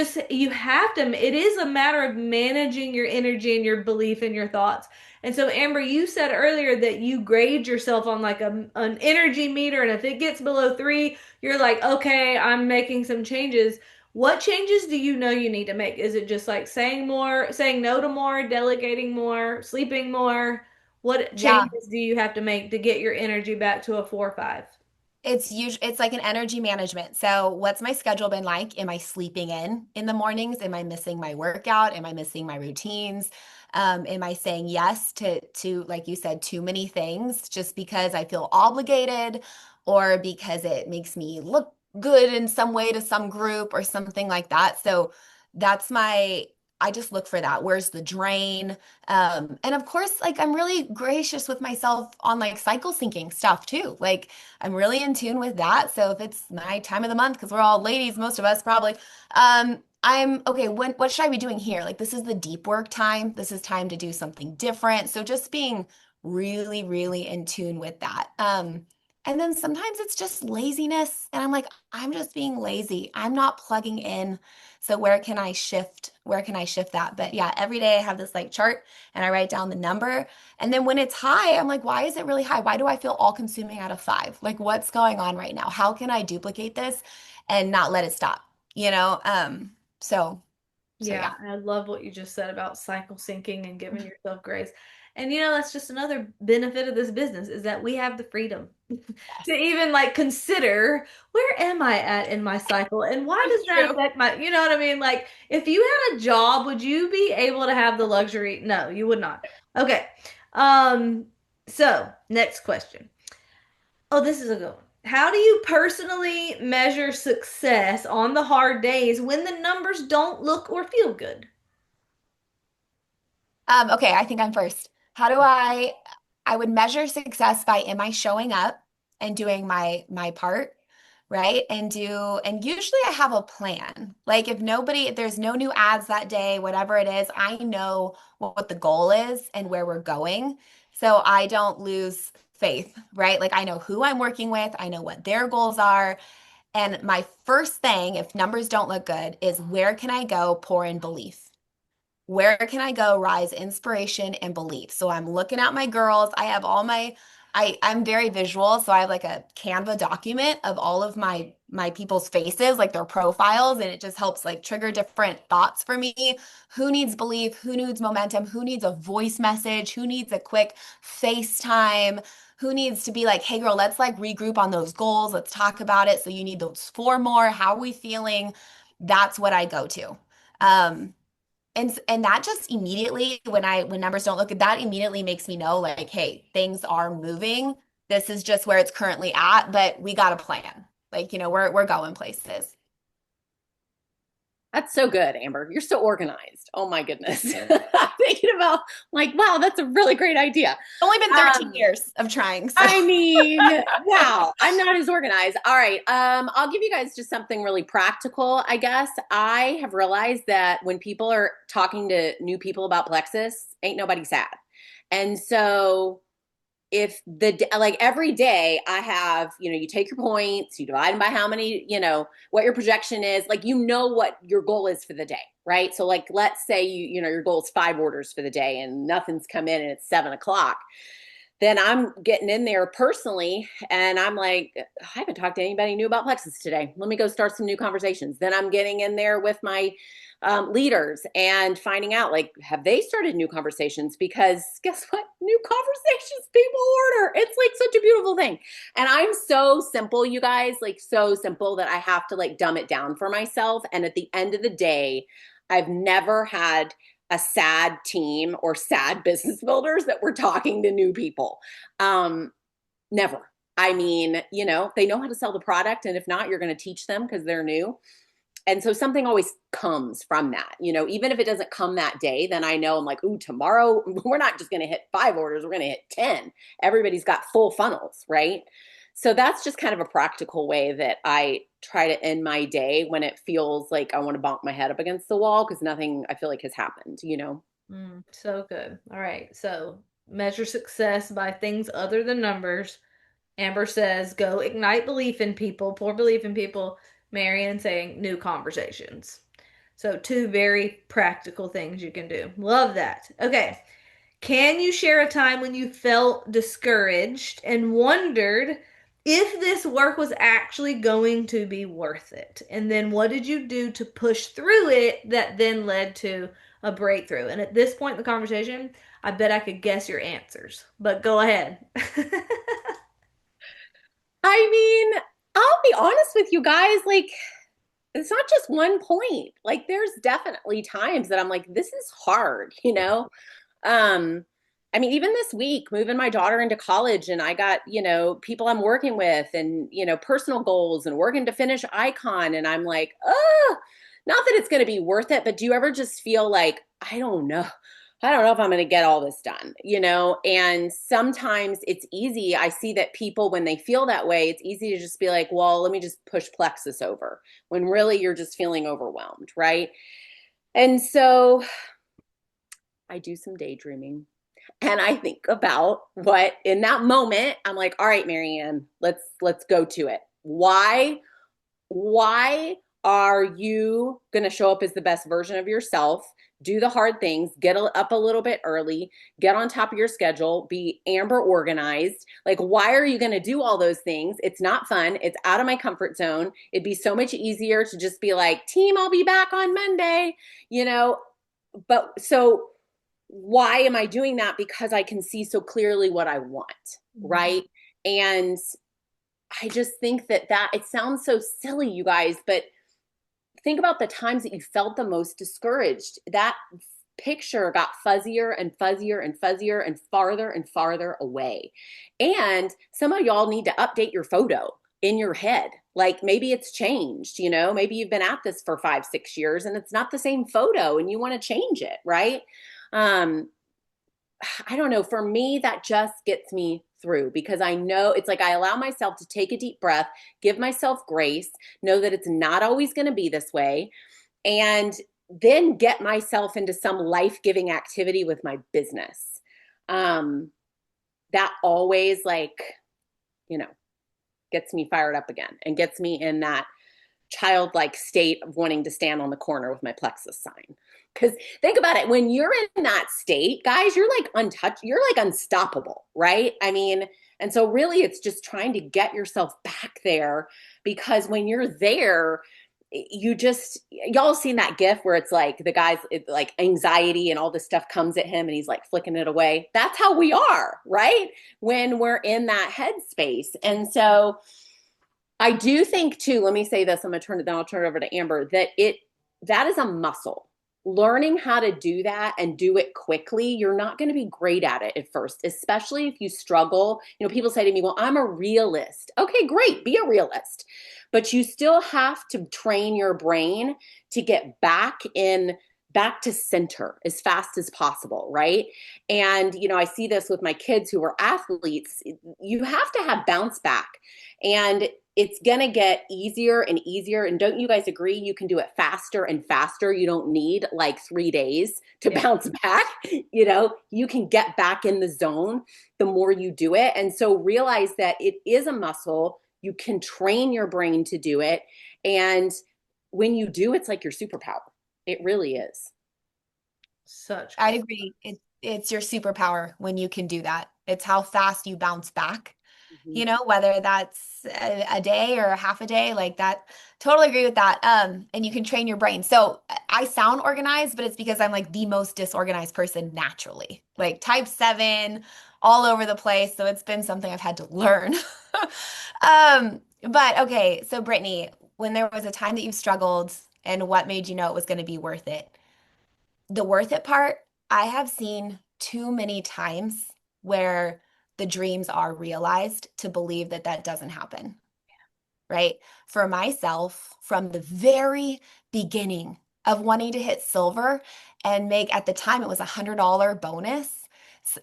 have to, it is a matter of managing your energy and your belief and your thoughts. And so, Amber, you said earlier that you grade yourself on like an energy meter, and if it gets below 3, you're like, okay, I'm making some changes. What changes do you know you need to make? Is it just like saying more, saying no to more, delegating more, sleeping more? What Yeah. changes do you have to make to get your energy back to a 4 or 5? It's like an energy management. So what's my schedule been like? Am I sleeping in the mornings? Am I missing my workout? Am I missing my routines? Am I saying yes to like you said, too many things just because I feel obligated or because it makes me look good in some way to some group or something like that. So that's I just look for that. Where's the drain? And of course, like I'm really gracious with myself on like cycle syncing stuff too. Like I'm really in tune with that. So if it's my time of the month, because we're all ladies, most of us probably, I'm okay. What should I be doing here? Like this is the deep work time. This is time to do something different. So just being really, really in tune with that. And then sometimes it's just laziness, and I'm like, I'm just being lazy. I'm not plugging in. So where can I shift? Where can I shift that? But yeah, every day I have this like chart and I write down the number. And then when it's high, I'm like, why is it really high? Why do I feel all consuming out of 5? Like, what's going on right now? How can I duplicate this and not let it stop? You know? So, so Yeah, yeah. I love what you just said about cycle syncing and giving yourself grace. And that's just another benefit of this business is that we have the freedom to even like consider where am I at in my cycle and why It's does that true. affect my, you know what I mean? Like if you had a job, would you be able to have the luxury? No, you would not. Okay. Um, so next question. Oh, this is a good one. How do you personally measure success on the hard days when the numbers don't look or feel good? Okay, I think I'm first. How do I? I would measure success by am I showing up and doing my part, right? And usually I have a plan. Like if there's no new ads that day, whatever it is, I know what the goal is and where we're going. So I don't lose faith, right? Like I know who I'm working with, I know what their goals are. And my first thing, if numbers don't look good, is where can I go pour in belief? Where can I go rise inspiration and belief? So I'm looking at my girls. I have all my I'm very visual, so I have like a Canva document of all of my people's faces, like their profiles, and it just helps like trigger different thoughts for me. Who needs belief? Who needs momentum? Who needs a voice message? Who needs a quick FaceTime? Who needs to be like, hey girl, let's like regroup on those goals. Let's talk about it. So you need those four more. How are we feeling? That's what I go to. Um, and that just immediately when numbers don't look good, that immediately makes me know like, hey, things are moving. This is just where it's currently at, but we got a plan. Like, we're going places. That's so good, Amber. You're so organized. Oh my goodness. Thinking about like, wow, that's a really great idea. Only been 13 Um, years of trying, so. I mean, wow, I'm not as organized. All right. I'll give you guys just something really practical, I guess. I have realized that when people are talking to new people about Plexus, ain't nobody sad. And so if like every day I have, you take your points, you divide them by how many, what your projection is, like, what your goal is for the day, right? So like, let's say your goal is 5 orders for the day and nothing's come in and it's 7 o'clock. Then I'm getting in there personally and I'm like, I haven't talked to anybody new about Plexus today. Let me go start some new conversations. Then I'm getting in there with my leaders and finding out, like, have they started new conversations? Because guess what? New conversations people order. It's like such a beautiful thing. And I'm so simple, you guys, like so simple that I have to like dumb it down for myself. And at the end of the day, I've never had a sad team or sad business builders that were talking to new people. Never. I mean, they know how to sell the product. And if not, you're going to teach them because they're new. And so something always comes from that, even if it doesn't come that day, then I know I'm like, ooh, tomorrow we're not just going to hit 5 orders. We're going to hit 10. Everybody's got full funnels, right? So that's just kind of a practical way that I try to end my day when it feels like I want to bonk my head up against the wall because nothing I feel like has happened. So good. All right. So measure success by things other than numbers. Amber says, go ignite belief in people, pour belief in people. Marian saying new conversations. So two very practical things you can do. Love that. Okay. Can you share a time when you felt discouraged and wondered if this work was actually going to be worth it? And then what did you do to push through it that then led to a breakthrough? And at this point in the conversation, I bet I could guess your answers, but go ahead. I mean, I'll be honest with you guys, like, it's not just one point. Like, there's definitely times that I'm like, this is hard. Um, I mean, even this week, moving my daughter into college, and I got, people I'm working with and, personal goals and working to finish Icon. And I'm like, oh, not that it's going to be worth it, but do you ever just feel like, I don't know. I don't know if I'm going to get all this done. And sometimes it's easy. I see that people, when they feel that way, it's easy to just be like, well, let me just push Plexus over when really you're just feeling overwhelmed, right? And so I do some daydreaming and I think about what in that moment, I'm like, all right, Marianne, let's go to it. Why are you going to show up as the best version of yourself? Do the hard things, get up a little bit early, get on top of your schedule, be Amber organized. Like, why are you going to do all those things? It's not fun. It's out of my comfort zone. It'd be so much easier to just be like, team, I'll be back on Monday, but so why am I doing that? Because I can see so clearly what I want, right? And I just think that it sounds so silly, you guys, but think about the times that you felt the most discouraged. That picture got fuzzier and fuzzier and fuzzier and farther away. And some of y'all need to update your photo in your head. Like maybe it's changed, maybe you've been at this for 5-6 years and it's not the same photo and you want to change it, right? I don't know, for me, that just gets me through because I know it's like I allow myself to take a deep breath, give myself grace, know that it's not always going to be this way, and then get myself into some life-giving activity with my business. Um, that always you know, gets me fired up again and gets me in that childlike state of wanting to stand on the corner with my plexus sign. Because think about it, when you're in that state, guys, you're like untouched, you're like unstoppable, right? I mean, and so really it's just trying to get yourself back there because when you're there, you just y'all seen that gif where it's like the guy's like anxiety and all this stuff comes at him and he's like flicking it away. That's how we are, right? When we're in that headspace. And so I do think too, let me say this, I'm gonna turn it, then I'll turn it over to Amber, that is a muscle. Learning how to do that and do it quickly, you're not going to be great at it at first, especially if you struggle. You know, people say to me, well, I'm a realist. Okay, great, be a realist. But you still have to train your brain to get back to center as fast as possible, right? And you know, I see this with my kids who are athletes. You have to have bounce back. And it's going to get easier and easier. And don't you guys agree? You can do it faster and faster. You don't need like 3 days to bounce back. You know, you can get back in the zone the more you do it. And so realize that it is a muscle. You can train your brain to do it. And when you do, it's like your superpower. It really is. Such I'd good. agree. It's your superpower when you can do that. It's how fast you bounce back, Mhm. whether that's a day or a half a day, like that. Totally agree with that. And you can train your brain. So I sound organized, but it's because I'm like the most disorganized person naturally, like type 7, all over the place. So it's been something I've had to learn. But okay, so Brittany, when there was a time that you struggled and what made you know it was going to be worth it? The worth it part, I have seen too many times where the dreams are realized to believe that that doesn't happen, right? For myself, from the very beginning of wanting to hit silver and make, at the time, it was $100 bonus.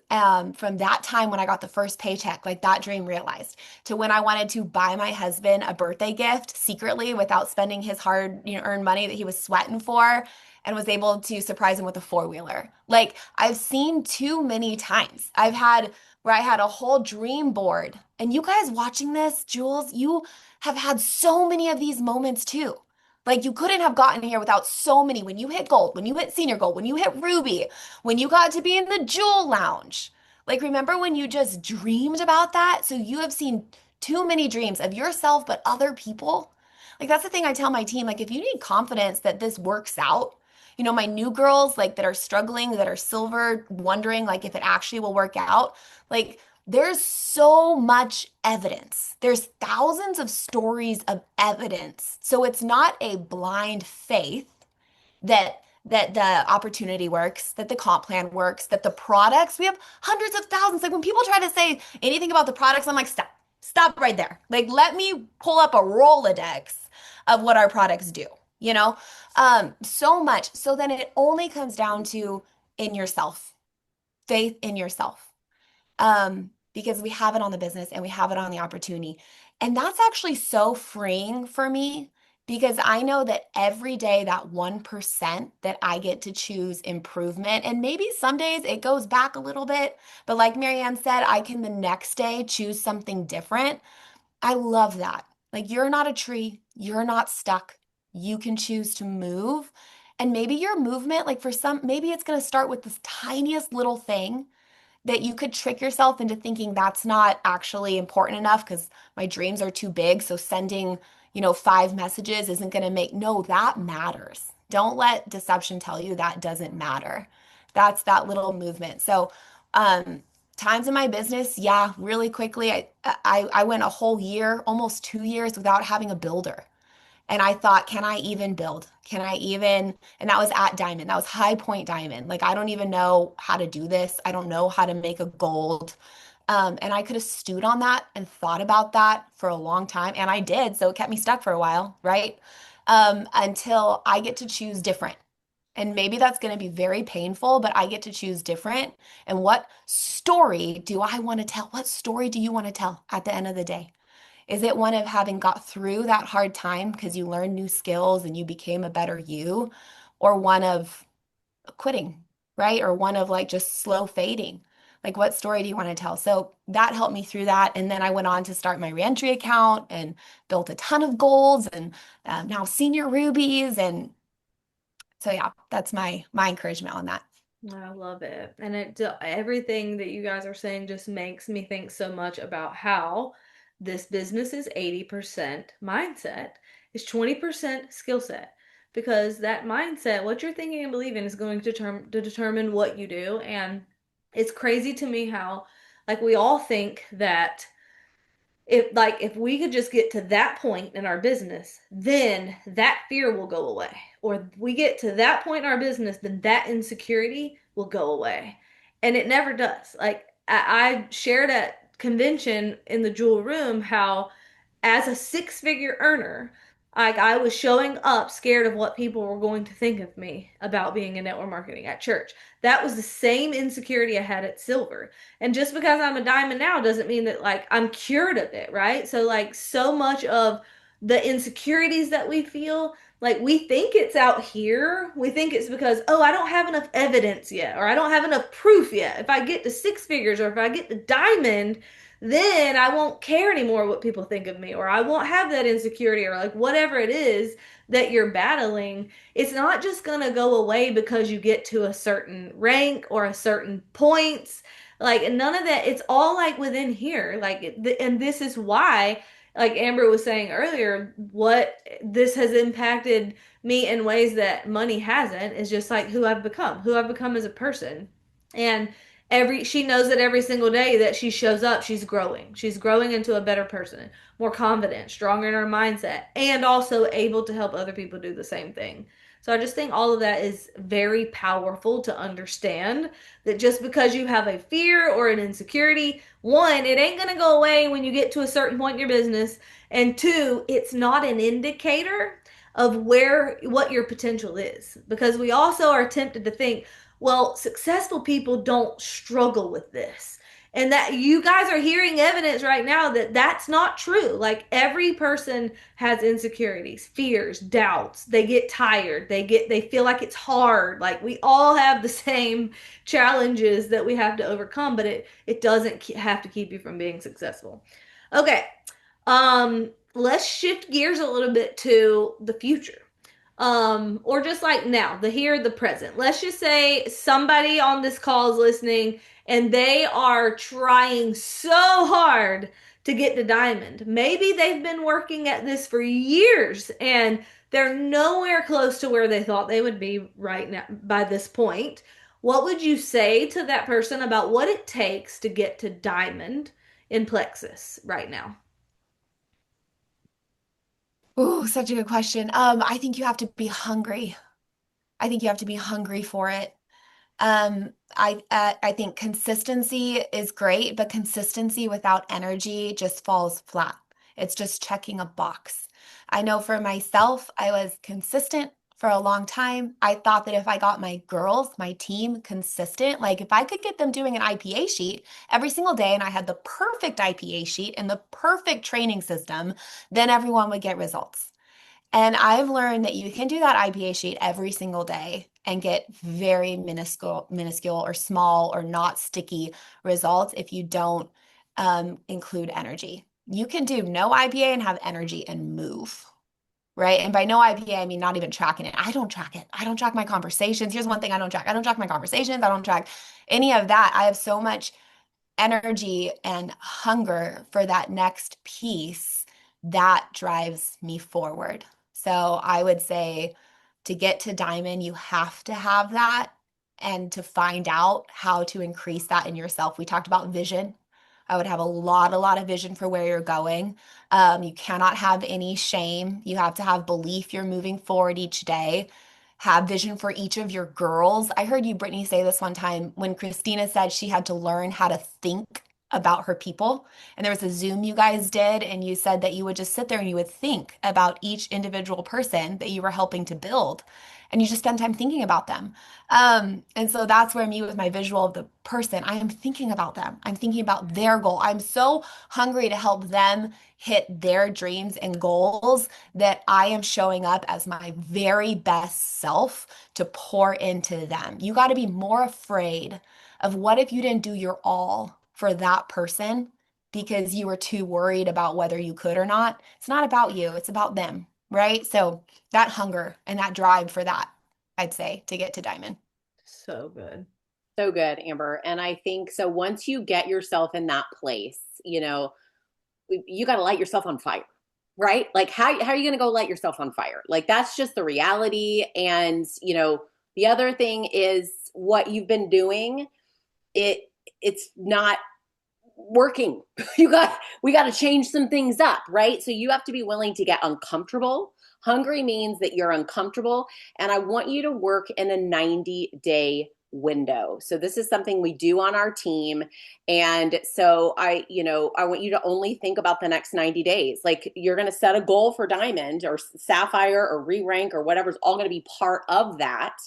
From that time when I got the first paycheck, like that dream realized, to when I wanted to buy my husband a birthday gift secretly without spending his hard, earned money that he was sweating for, and was able to surprise him with a four-wheeler. Like I've seen too many times. I've had where I had a whole dream board. And you guys watching this, Jules, you have had so many of these moments too. Like you couldn't have gotten here without so many. When you hit gold, when you hit senior gold, when you hit ruby, when you got to be in the jewel lounge. Like remember when you just dreamed about that? So you have seen too many dreams of yourself, but other people. Like that's the thing I tell my team. Like if you need confidence that this works out, my new girls like that are struggling, that are silver, wondering like if it actually will work out, like there's so much evidence. There's thousands of stories of evidence. So it's not a blind faith that the opportunity works, that the comp plan works, that the products, we have hundreds of thousands. Like when people try to say anything about the products, I'm like, stop right there. Like let me pull up a Rolodex of what our products do, you know? So much. So then it only comes down to in yourself, faith in yourself. Because we have it on the business and we have it on the opportunity. And that's actually so freeing for me because I know that every day that 1% that I get to choose improvement, and maybe some days it goes back a little bit, but like Marianne said, I can the next day choose something different. I love that. Like you're not a tree, you're not stuck. You can choose to move. And maybe your movement, like for some, maybe it's going to start with this tiniest little thing that you could trick yourself into thinking that's not actually important enough because my dreams are too big. So sending, 5 messages isn't going to make, no, that matters. Don't let deception tell you that doesn't matter. That's that little movement. So, times in my business, yeah, really quickly, I went a whole year, almost 2 years without having a builder. And I thought, can I even build? Can I even? And that was at Diamond. That was High Point Diamond. Like, I don't even know how to do this. I don't know how to make a gold. And I could have stewed on that and thought about that for a long time. And I did. So it kept me stuck for a while, right? Until I get to choose different. And maybe that's going to be very painful, but I get to choose different. And what story do I want to tell? What story do you want to tell at the end of the day? Is it one of having got through that hard time because you learned new skills and you became a better you, or one of quitting, right? Or one of like just slow fading? Like, what story do you want to tell? So that helped me through that. And then I went on to start my reentry account and built a ton of golds and now senior rubies. And so, yeah, that's my encouragement on that. I love it. And everything that you guys are saying just makes me think so much about how this business is 80% mindset, is 20% skill set. Because that mindset, what you're thinking and believing, is going to determine what you do. And it's crazy to me how, like, we all think that if we could just get to that point in our business, then that fear will go away. Or if we get to that point in our business, then that insecurity will go away. And it never does. Like I shared at convention in the Jewel Room how as a six-figure earner, like I was showing up scared of what people were going to think of me about being in network marketing at church. That was the same insecurity I had at silver. And just because I'm a diamond now doesn't mean that like I'm cured of it, right? So like so much of the insecurities that we feel, like we think it's out here. We think it's because, oh, I don't have enough evidence yet, or I don't have enough proof yet. If I get to six figures or if I get to diamond, then I won't care anymore what people think of me, or I won't have that insecurity, or like whatever it is that you're battling. It's not just going to go away because you get to a certain rank or a certain points. Like none of that, it's all like within here. And this is why, like Amber was saying earlier, what this has impacted me in ways that money hasn't is just like who I've become as a person. And she knows that every single day that she shows up, she's growing into a better person, more confident, stronger in her mindset, and also able to help other people do the same thing. So I just think all of that is very powerful to understand, that just because you have a fear or an insecurity, one, it ain't going to go away when you get to a certain point in your business, and two, it's not an indicator of what your potential is, because we also are tempted to think, well, successful people don't struggle with this. And that you guys are hearing evidence right now that that's not true. Like every person has insecurities, fears, doubts. They get tired. They feel like it's hard. Like we all have the same challenges that we have to overcome, but it doesn't have to keep you from being successful. Okay. Let's shift gears a little bit to the future, or just like now, the here, the present. Let's just say somebody on this call is listening and they are trying so hard to get to diamond. Maybe they've been working at this for years and they're nowhere close to where they thought they would be right now by this point. What would you say to that person about what it takes to get to diamond in Plexus right now? Ooh, such a good question. I think you have to be hungry. I think you have to be hungry for it. I think consistency is great, but consistency without energy just falls flat. It's just checking a box. I know for myself, I was consistent for a long time. I thought that if I got my girls, my team consistent, like if I could get them doing an IPA sheet every single day and I had the perfect IPA sheet and the perfect training system, then everyone would get results. And I've learned that you can do that IPA sheet every single day and get very minuscule or small or not sticky results if you don't include energy. You can do no IPA and have energy and move, right? And by no IPA, I mean not even tracking it. I don't track it. I don't track my conversations. Here's one thing I don't track. I don't track my conversations. I don't track any of that. I have so much energy and hunger for that next piece that drives me forward. So I would say to get to diamond, you have to have that, and to find out how to increase that in yourself. We talked about vision. I would have a lot of vision for where you're going. You cannot have any shame. You have to have belief you're moving forward each day. Have vision for each of your girls. I heard you, Brittany, say this one time when Christina said she had to learn how to think about her people. And there was a Zoom you guys did, and you said that you would just sit there and you would think about each individual person that you were helping to build. and you just spend time thinking about them. And so that's where me with my visual of the person, I am thinking about them. I'm thinking about their goal. I'm so hungry to help them hit their dreams and goals that I am showing up as my very best self to pour into them. You got to be more afraid of what if you didn't do your all for that person because you were too worried about whether you could or not. It's not about you, it's about them, right? So that hunger and that drive for that, I'd say, to get to diamond. So good. So good, Amber. And I think so once you get yourself in that place, you got to light yourself on fire, right? Like how are you going to go light yourself on fire? Like that's just the reality. And, the other thing is what you've been doing, it's not working. We got to change some things up, right? So you have to be willing to get uncomfortable. Hungry means that you're uncomfortable. And I want you to work in a 90-day window. So this is something we do on our team. And so I want you to only think about the next 90 days. Like you're going to set a goal for diamond or sapphire or re-rank or whatever's all going to be part of that.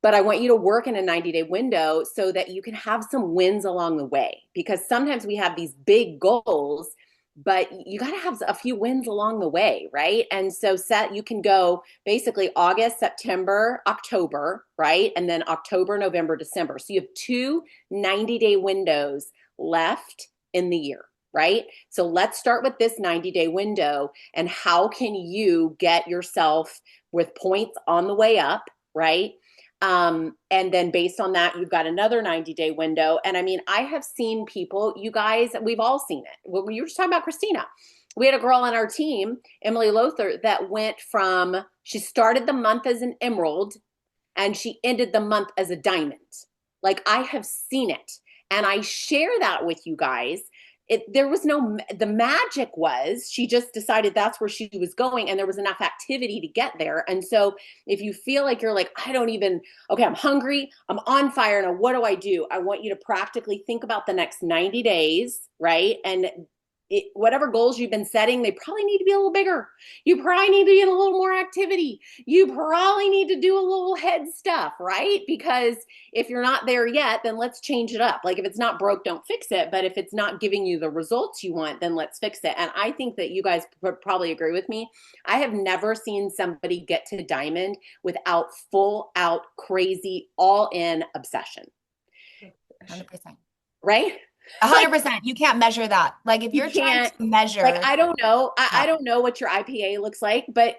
But I want you to work in a 90-day window so that you can have some wins along the way. Because sometimes we have these big goals, but you got to have a few wins along the way, right? And so you can go basically August, September, October, right? And then October, November, December. So you have two 90-day windows left in the year, right? So let's start with this 90-day window and how can you get yourself with points on the way up, right? And then based on that, you've got another 90-day window. And I mean, I have seen people, you guys, we've all seen it. When you were just talking about Christina, we had a girl on our team, Emily Lothar, that went from, she started the month as an emerald and she ended the month as a diamond. Like I have seen it. And I share that with you guys. There was the magic was she just decided that's where she was going and there was enough activity to get there. And so if you feel like you're like, okay, I'm hungry, I'm on fire. Now what do? I want you to practically think about the next 90 days, right? And whatever goals you've been setting, they probably need to be a little bigger. You probably need to be in a little more activity. You probably need to do a little head stuff, right? Because if you're not there yet, then let's change it up. Like if it's not broke, don't fix it. But if it's not giving you the results you want, then let's fix it. And I think that you guys probably agree with me. I have never seen somebody get to diamond without full out, crazy, all in obsession. 100%. Right? 100%. You can't measure that. Like if you're trying to measure, like I don't know, I don't know what your IPA looks like, but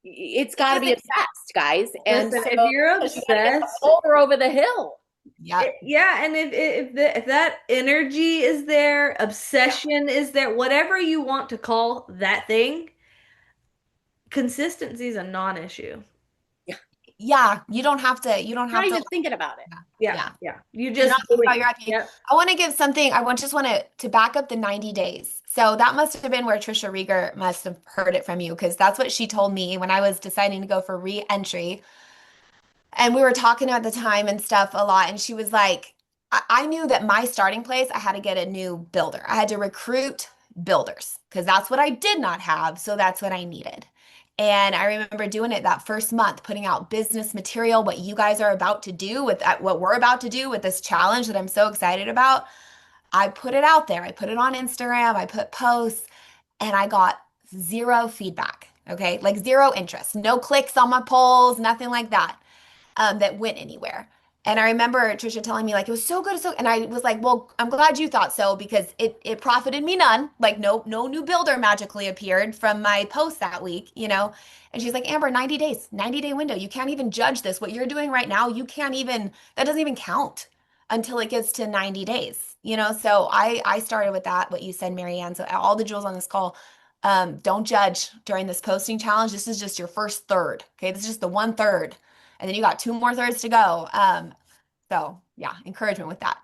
it's got to be obsessed, guys. And Listen, so if you're obsessed, over the hill. yeah, yeah, and if that energy is there, obsession is there, whatever you want to call that thing, consistency is a non-issue. yeah, you don't have to, You're not even thinking about it. Yeah, yeah. You You're just not thinking about your IPA. Yep. I want to give something, just want to back up the 90 days. So that must have been where Trisha Rieger must have heard it from you, because that's what she told me when I was deciding to go for re-entry. And we were talking at the time and stuff a lot. And she was like, I knew that my starting place, I had to get a new builder. I had to recruit builders because that's what I did not have. So that's what I needed. And I remember doing it that first month, putting out business material, what you guys are about to do with what we're about to do with this challenge that I'm so excited about. I put it out there. I put it on Instagram. I put posts and I got zero feedback. Okay. Like zero interest, no clicks on my polls, nothing like that, that went anywhere. And I remember Trisha telling me like it was so good, and I was like, well, I'm glad you thought so because it profited me none. Like no new builder magically appeared from my post that week, you know. And she's like, Amber, 90 days, 90-day window. You can't even judge this. What you're doing right now, you can't even that doesn't even count until it gets to 90 days, you know. So I started with that, what you said, Marianne. So all the jewels on this call, don't judge during this posting challenge. This is just your first third. Okay, this is just the 1/3 and then you got 2 more thirds to go. So yeah, encouragement with that.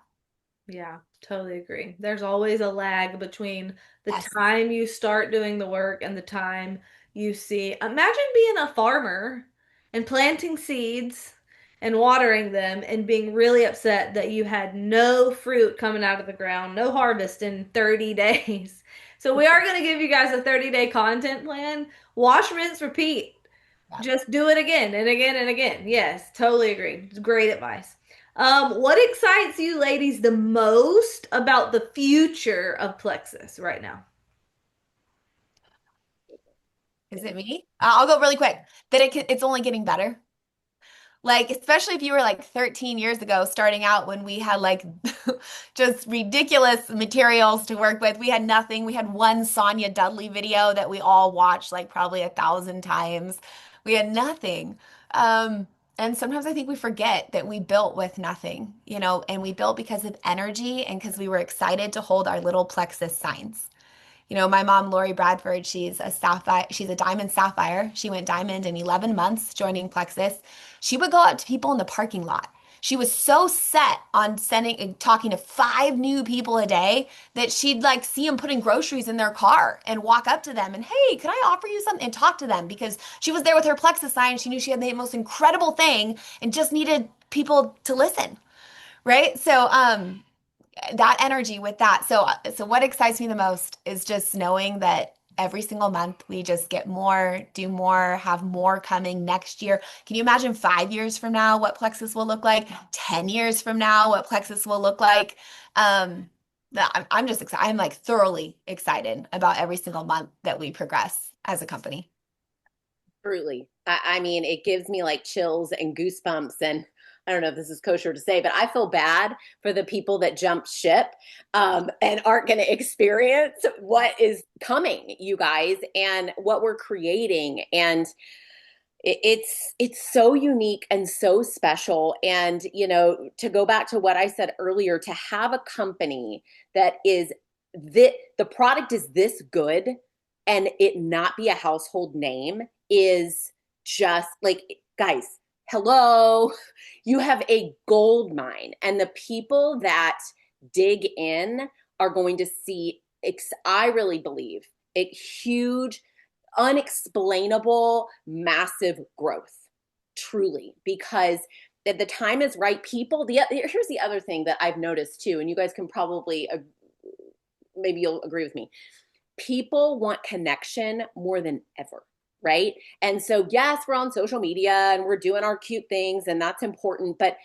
Yeah, totally agree. There's always a lag between the Yes. time you start doing the work and the time you see. Imagine being a farmer and planting seeds and watering them and being really upset that you had no fruit coming out of the ground, no harvest in 30 days. So we are going to give you guys a 30-day content plan. Wash, rinse, repeat. just do it again and again and again. Yes, totally agree. Great advice. What excites you ladies the most about the future of Plexus right now? Is it me? I'll go really quick. That it's only getting better. Like, especially if you were like 13 years ago, starting out when we had like just ridiculous materials to work with. We had nothing. We had one Sonia Dudley video that we all watched like probably 1,000 times. We had nothing. And sometimes I think we forget that we built with nothing, and we built because of energy and because we were excited to hold our little plexus signs. My mom, Lori Bradford, she's a diamond sapphire. She went diamond in 11 months joining Plexus. She would go out to people in the parking lot. She was so set on sending and talking to 5 new people a day that she'd like see them putting groceries in their car and walk up to them and, hey, can I offer you something? And talk to them because she was there with her Plexus sign. She knew she had the most incredible thing and just needed people to listen. Right. So, that energy with that. So what excites me the most is just knowing that every single month we just get more, do more, have more coming next year. Can you imagine 5 years from now what Plexus will look like? 10 years from now what Plexus will look like? Um, I'm just excited. I'm like thoroughly excited about every single month that we progress as a company. Truly. I mean, it gives me like chills and goosebumps. And I don't know if this is kosher to say, but I feel bad for the people that jumped ship and aren't going to experience what is coming, you guys, and what we're creating. And it's so unique and so special. And, to go back to what I said earlier, to have a company that is the product is this good and it not be a household name is just like, guys, hello, you have a gold mine. And the people that dig in are going to see, I really believe, a huge, unexplainable, massive growth, truly, because the time is right. People, here's the other thing that I've noticed too, and you guys can probably, maybe you'll agree with me. People want connection more than ever, right? And so, yes, we're on social media and we're doing our cute things, and that's important. But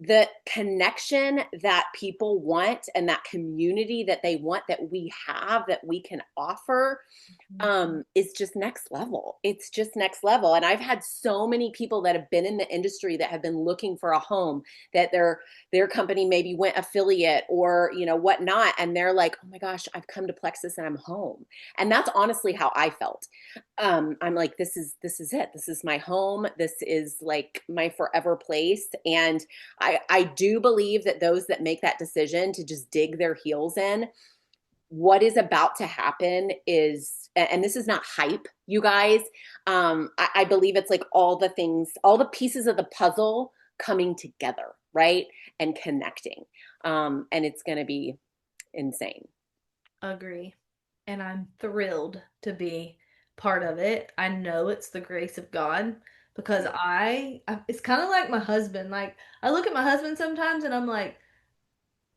the connection that people want and that community that they want, that we have, that we can offer, is just next level. It's just next level. And I've had so many people that have been in the industry that have been looking for a home, that their company maybe went affiliate or whatnot, and they're like, oh my gosh, I've come to Plexus and I'm home. And that's honestly how I felt. I'm like, this is it. This is my home. This is like my forever place. And I do believe that those that make that decision to just dig their heels in, what is about to happen is, and this is not hype, you guys. I believe it's like all the things, all the pieces of the puzzle coming together, right? And connecting. And it's going to be insane. Agree. And I'm thrilled to be part of it. I know it's the grace of God because it's kind of like my husband. Like, I look at my husband sometimes and I'm like,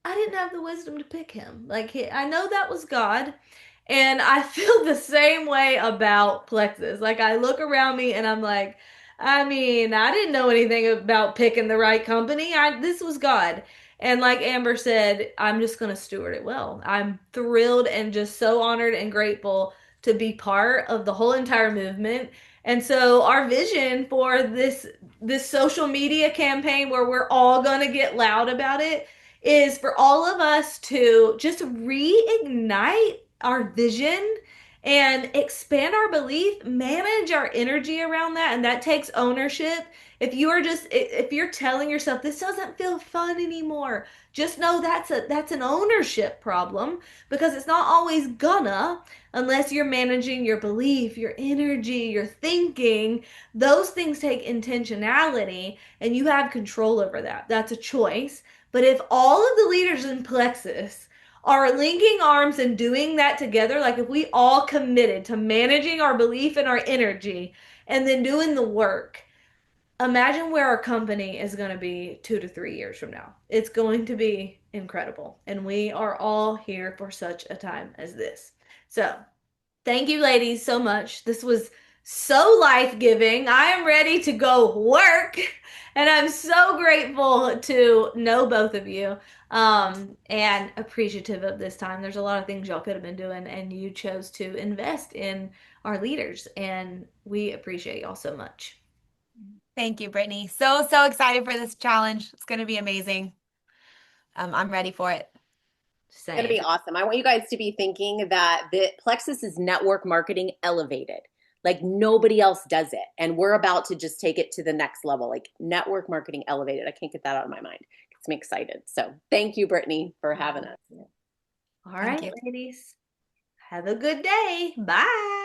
I didn't have the wisdom to pick him. Like, I know that was God. And I feel the same way about Plexus. Like, I look around me and I'm like, I mean, I didn't know anything about picking the right company. This was God. And like Amber said, I'm just going to steward it well. I'm thrilled and just so honored and grateful to be part of the whole entire movement. And so our vision for this social media campaign where we're all going to get loud about it is for all of us to just reignite our vision and expand our belief, manage our energy around that, and that takes ownership. If you're telling yourself this doesn't feel fun anymore, just know that's an ownership problem because it's not always gonna unless you're managing your belief, your energy, your thinking. Those things take intentionality and you have control over that. That's a choice. But if all of the leaders in Plexus are linking arms and doing that together, like if we all committed to managing our belief and our energy and then doing the work, imagine where our company is going to be 2 to 3 years from now. It's going to be incredible. And we are all here for such a time as this. So, thank you, ladies, so much. This was so life-giving. I am ready to go work, and I'm so grateful to know both of you, and appreciative of this time. There's a lot of things y'all could have been doing, and you chose to invest in our leaders, and we appreciate y'all so much. Thank you, Brittany. So, so excited for this challenge. It's going to be amazing. I'm ready for it. It's going to be Same. awesome. I want you guys to be thinking that the Plexus is network marketing elevated. Like nobody else does it. And we're about to just take it to the next level. Like network marketing elevated. I can't get that out of my mind. It gets me excited. So thank you, Brittany, for having us. All Thank right, you. ladies. Have a good day. Bye.